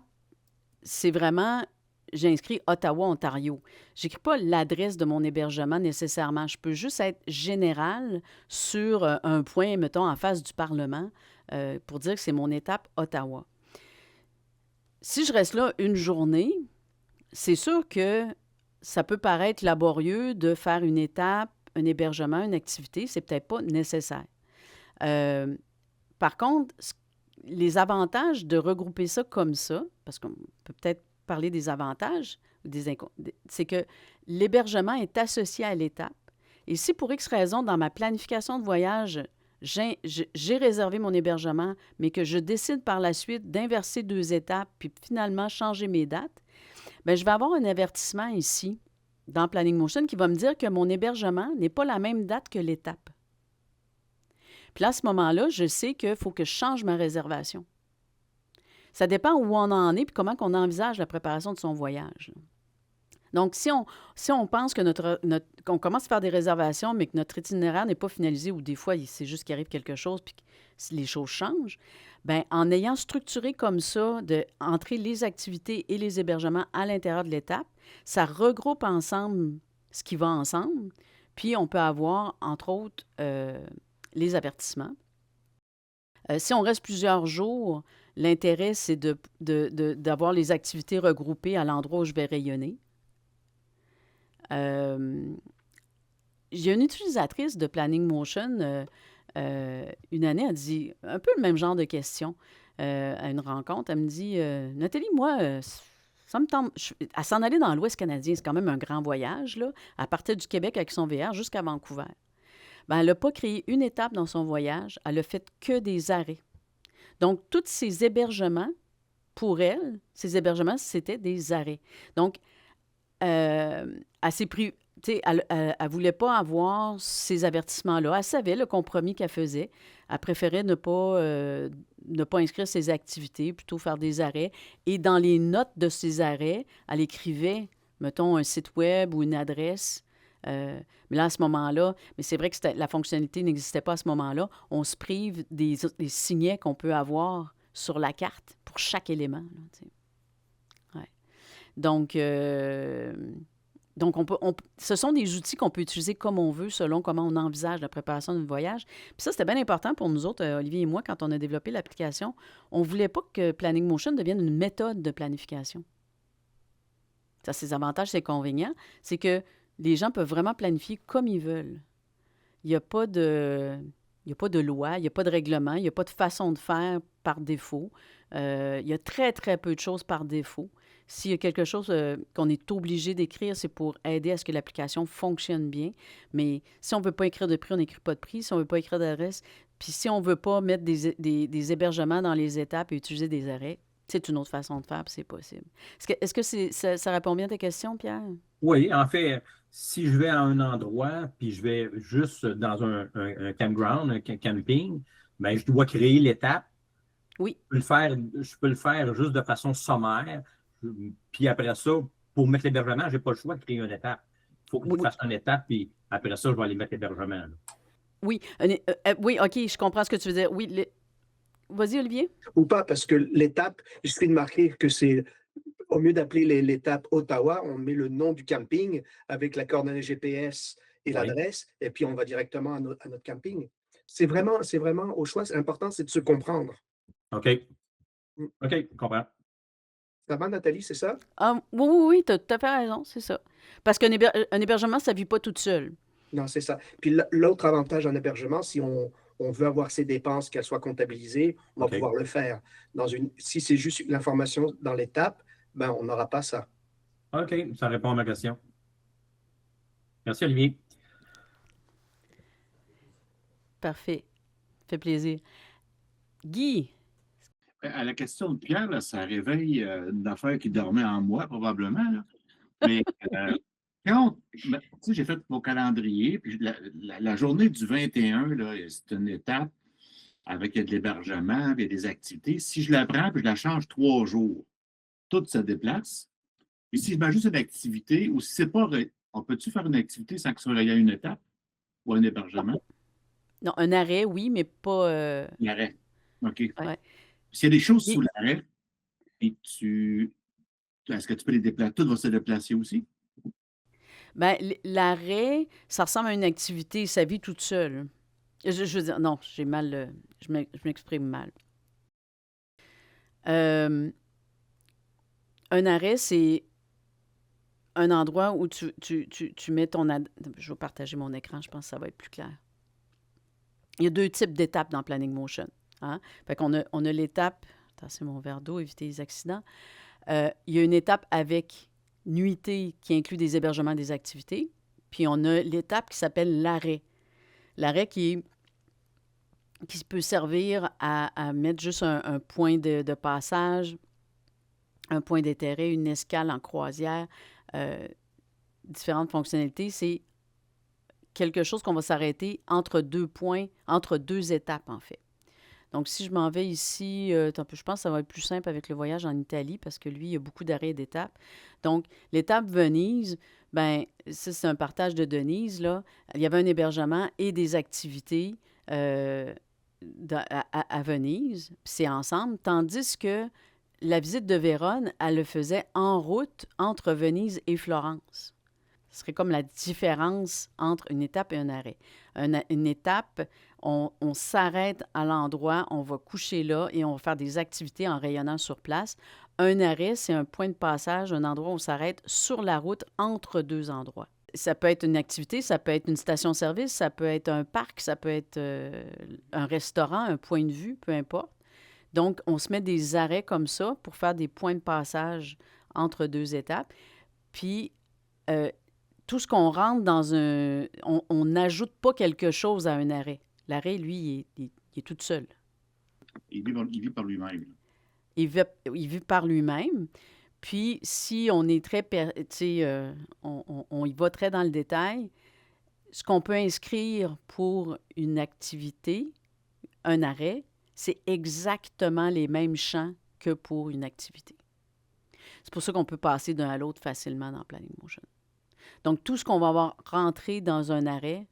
A: c'est vraiment, j'ai inscrit Ottawa, Ontario. Je n'écris pas l'adresse de mon hébergement nécessairement. Je peux juste être général sur un point, mettons, en face du Parlement, pour dire que c'est mon étape Ottawa. Si je reste là une journée, c'est sûr que ça peut paraître laborieux de faire une étape, un hébergement, une activité. C'est peut-être pas nécessaire. Par contre, les avantages de regrouper ça comme ça, parce qu'on peut peut-être parler des avantages, c'est que l'hébergement est associé à l'étape. Et si pour X raison, dans ma planification de voyage, j'ai réservé mon hébergement, mais que je décide par la suite d'inverser 2 étapes, puis finalement changer mes dates, bien, je vais avoir un avertissement ici, dans Planning Motion, qui va me dire que mon hébergement n'est pas la même date que l'étape. Puis là, à ce moment-là, je sais qu'il faut que je change ma réservation. Ça dépend où on en est, puis comment on envisage la préparation de son voyage. Donc, si on pense que qu'on commence à faire des réservations, mais que notre itinéraire n'est pas finalisé, ou des fois, c'est juste qu'il arrive quelque chose, puis que les choses changent, bien, en ayant structuré comme ça, d'entrer les activités et les hébergements à l'intérieur de l'étape, ça regroupe ensemble ce qui va ensemble, puis on peut avoir, entre autres, les avertissements. Si on reste plusieurs jours, l'intérêt, c'est d'avoir les activités regroupées à l'endroit où je vais rayonner. J'ai une utilisatrice de Planning Motion, une année, elle dit un peu le même genre de questions à une rencontre. Elle me dit « Nathalie, moi, ça me tente... À s'en aller dans l'Ouest canadien, c'est quand même un grand voyage, là. Elle partait du Québec avec son VR jusqu'à Vancouver. Ben, elle n'a pas créé une étape dans son voyage. Elle n'a fait que des arrêts. Donc, tous ces hébergements, pour elle, ces hébergements, c'était des arrêts. Donc, elle ne voulait pas avoir ces avertissements-là. Elle savait le compromis qu'elle faisait. Elle préférait ne pas inscrire ses activités, plutôt faire des arrêts. Et dans les notes de ces arrêts, elle écrivait, mettons, un site web ou une adresse. Mais là, à ce moment-là, mais c'est vrai que la fonctionnalité n'existait pas à ce moment-là. On se prive des signets qu'on peut avoir sur la carte pour chaque élément. Là, ouais. Donc, ce sont des outils qu'on peut utiliser comme on veut, selon comment on envisage la préparation d'un voyage. Puis ça, c'était bien important pour nous autres, Olivier et moi, quand on a développé l'application. On ne voulait pas que Planning Motion devienne une méthode de planification. Ça, ses avantages, ses inconvénients, c'est que les gens peuvent vraiment planifier comme ils veulent. Il n'y a pas de loi, il n'y a pas de règlement, il n'y a pas de façon de faire par défaut. Il y a très, très peu de choses par défaut. S'il y a quelque chose qu'on est obligé d'écrire, c'est pour aider à ce que l'application fonctionne bien. Mais si on ne veut pas écrire de prix, on n'écrit pas de prix. Si on ne veut pas écrire d'adresse, puis si on ne veut pas mettre des hébergements dans les étapes et utiliser des arrêts, c'est une autre façon de faire, puis c'est possible. Est-ce que ça répond bien à ta question, Pierre?
I: Oui, en fait, si je vais à un endroit, puis je vais juste dans un campground, un camping, bien, je dois créer l'étape.
A: Oui.
I: Je peux le faire juste de façon sommaire. Puis après ça, pour mettre l'hébergement, je n'ai pas le choix de créer une étape. Il faut que je fasse une étape, puis après ça, je vais aller mettre l'hébergement. Là.
A: Oui. Oui, OK, je comprends ce que tu veux dire. Oui, vas-y, Olivier.
F: Ou pas, parce que l'étape, il suffit de marquer que c'est, au lieu d'appeler l'étape Ottawa, on met le nom du camping avec la coordonnée GPS et l'adresse, et puis on va directement à notre camping. C'est vraiment au choix. L'important, c'est de se comprendre.
I: OK. OK, je comprends.
F: Ça va, Nathalie, c'est ça?
A: Oui, tu as tout à fait raison, c'est ça. Parce qu'un hébergement, ça ne vit pas tout seul.
F: Non, c'est ça. Puis l'autre avantage en hébergement, si on veut avoir ses dépenses, qu'elles soient comptabilisées, on va pouvoir le faire. Si c'est juste l'information dans l'étape, ben, on n'aura pas ça.
I: OK, ça répond à ma question. Merci, Olivier.
A: Parfait. Fait plaisir. Guy,
C: À la question de Pierre, là, ça réveille une affaire qui dormait en moi, probablement. Là. Mais quand tu sais, j'ai fait mon calendrier, puis la journée du 21, là, c'est une étape avec de l'hébergement, puis il y a des activités. Si je la prends, puis je la change 3 jours, tout se déplace. Et si je mets juste une activité, ou si c'est pas. On peut-tu faire une activité sans que ce soit relié à une étape ou un hébergement?
A: non, un arrêt, oui, mais pas...
C: L'arrêt. OK.
A: ouais.
C: S'il y a des choses
A: Guy,
C: sous l'arrêt, et est-ce que tu peux les déplacer? Tout va se déplacer aussi?
A: ben, l'arrêt, ça ressemble à une activité, ça vit toute seule. Je veux dire, non, j'ai mal, je m'exprime mal. Euh, un arrêt, c'est un endroit où tu mets ton... Je vais partager mon écran, je pense que ça va être plus clair. Il y a 2 types d'étapes dans Planning Motion. Hein? Fait qu'on a l'étape... Attends, c'est mon verre d'eau, éviter les accidents. Il y a une étape avec nuitée qui inclut des hébergements, des activités. Puis on a l'étape qui s'appelle l'arrêt. L'arrêt qui peut servir à mettre juste un point de passage, un point d'intérêt, une escale en croisière, différentes fonctionnalités. C'est quelque chose qu'on va s'arrêter entre 2 points, entre 2 étapes, en fait. Donc, si je m'en vais ici, je pense que ça va être plus simple avec le voyage en Italie parce que lui, il y a beaucoup d'arrêts et d'étapes. Donc, l'étape Venise, ben ça, c'est un partage de Denise, là. Il y avait un hébergement et des activités à Venise, puis c'est ensemble, tandis que la visite de Vérone, elle le faisait en route entre Venise et Florence. Ce serait comme la différence entre une étape et un arrêt. Une étape, on s'arrête à l'endroit, on va coucher là et on va faire des activités en rayonnant sur place. Un arrêt, c'est un point de passage, un endroit où on s'arrête sur la route entre 2 endroits. Ça peut être une activité, ça peut être une station-service, ça peut être un parc, ça peut être un restaurant, un point de vue, peu importe. Donc, on se met des arrêts comme ça pour faire des points de passage entre 2 étapes. Puis, tout ce qu'on rentre dans un... On n'ajoute pas quelque chose à un arrêt. L'arrêt, lui, il est tout seul.
C: Il vit par lui-même.
A: Il vit par lui-même. Puis, si on est très... on y va très dans le détail, ce qu'on peut inscrire pour une activité, un arrêt, c'est exactement les mêmes champs que pour une activité. C'est pour ça qu'on peut passer d'un à l'autre facilement dans Planning Motion. Donc, tout ce qu'on va avoir rentré dans un arrêt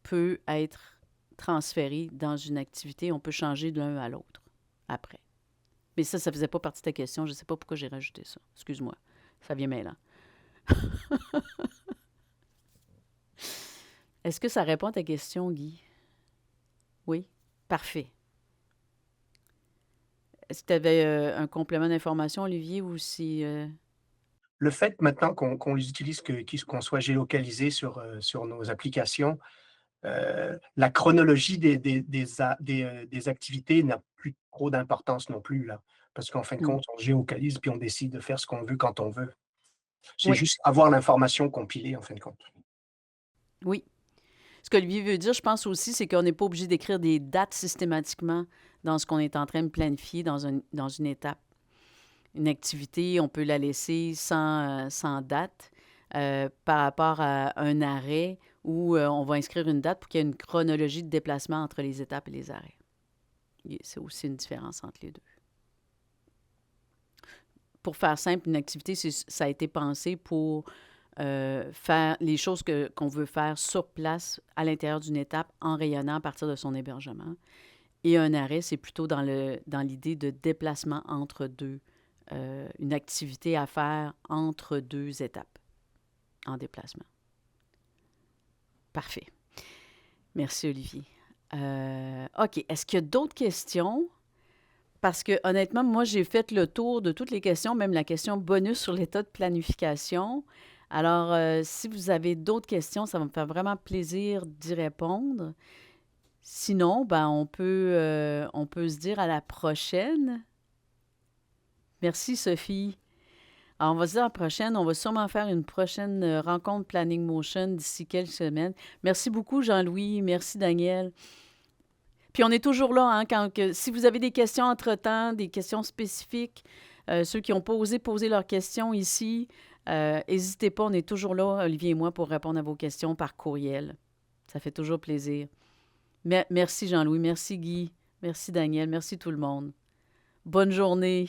A: peut être transféré dans une activité. On peut changer de l'un à l'autre après. Mais ça ne faisait pas partie de ta question. Je ne sais pas pourquoi j'ai rajouté ça. Excuse-moi. Ça vient mêlant. Est-ce que ça répond à ta question, Guy? Oui? Parfait. Est-ce que tu avais un complément d'information, Olivier, ou si...
F: Le fait maintenant qu'on les utilise, qu'on soit géolocalisé sur nos applications, la chronologie des activités n'a plus trop d'importance non plus, là. Parce qu'en fin de compte, on géolocalise puis on décide de faire ce qu'on veut quand on veut. C'est juste avoir l'information compilée, en fin de compte.
A: Oui. Ce qu'Olivier veut dire, je pense aussi, c'est qu'on n'est pas obligé d'écrire des dates systématiquement dans ce qu'on est en train de planifier dans une étape. Une activité, on peut la laisser sans date par rapport à un arrêt où on va inscrire une date pour qu'il y ait une chronologie de déplacement entre les étapes et les arrêts. C'est aussi une différence entre les deux. Pour faire simple, une activité, ça a été pensé pour faire les choses qu'on veut faire sur place à l'intérieur d'une étape en rayonnant à partir de son hébergement. Et un arrêt, c'est plutôt dans l'idée de déplacement entre deux, une activité à faire entre 2 étapes en déplacement. Parfait. Merci, Olivier. OK. Est-ce qu'il y a d'autres questions? Parce que, honnêtement, moi, j'ai fait le tour de toutes les questions, même la question bonus sur l'état de planification. Alors, si vous avez d'autres questions, ça va me faire vraiment plaisir d'y répondre. Sinon, ben, on peut se dire à la prochaine. Merci, Sophie. Alors, on va se dire à la prochaine. On va sûrement faire une prochaine rencontre Planning Motion d'ici quelques semaines. Merci beaucoup, Jean-Louis. Merci, Daniel. Puis on est toujours là, hein, si vous avez des questions entre-temps, des questions spécifiques, ceux qui ont posé leurs questions ici, n'hésitez pas, on est toujours là, Olivier et moi, pour répondre à vos questions par courriel. Ça fait toujours plaisir. Merci Jean-Louis, merci Guy, merci Daniel, merci tout le monde. Bonne journée.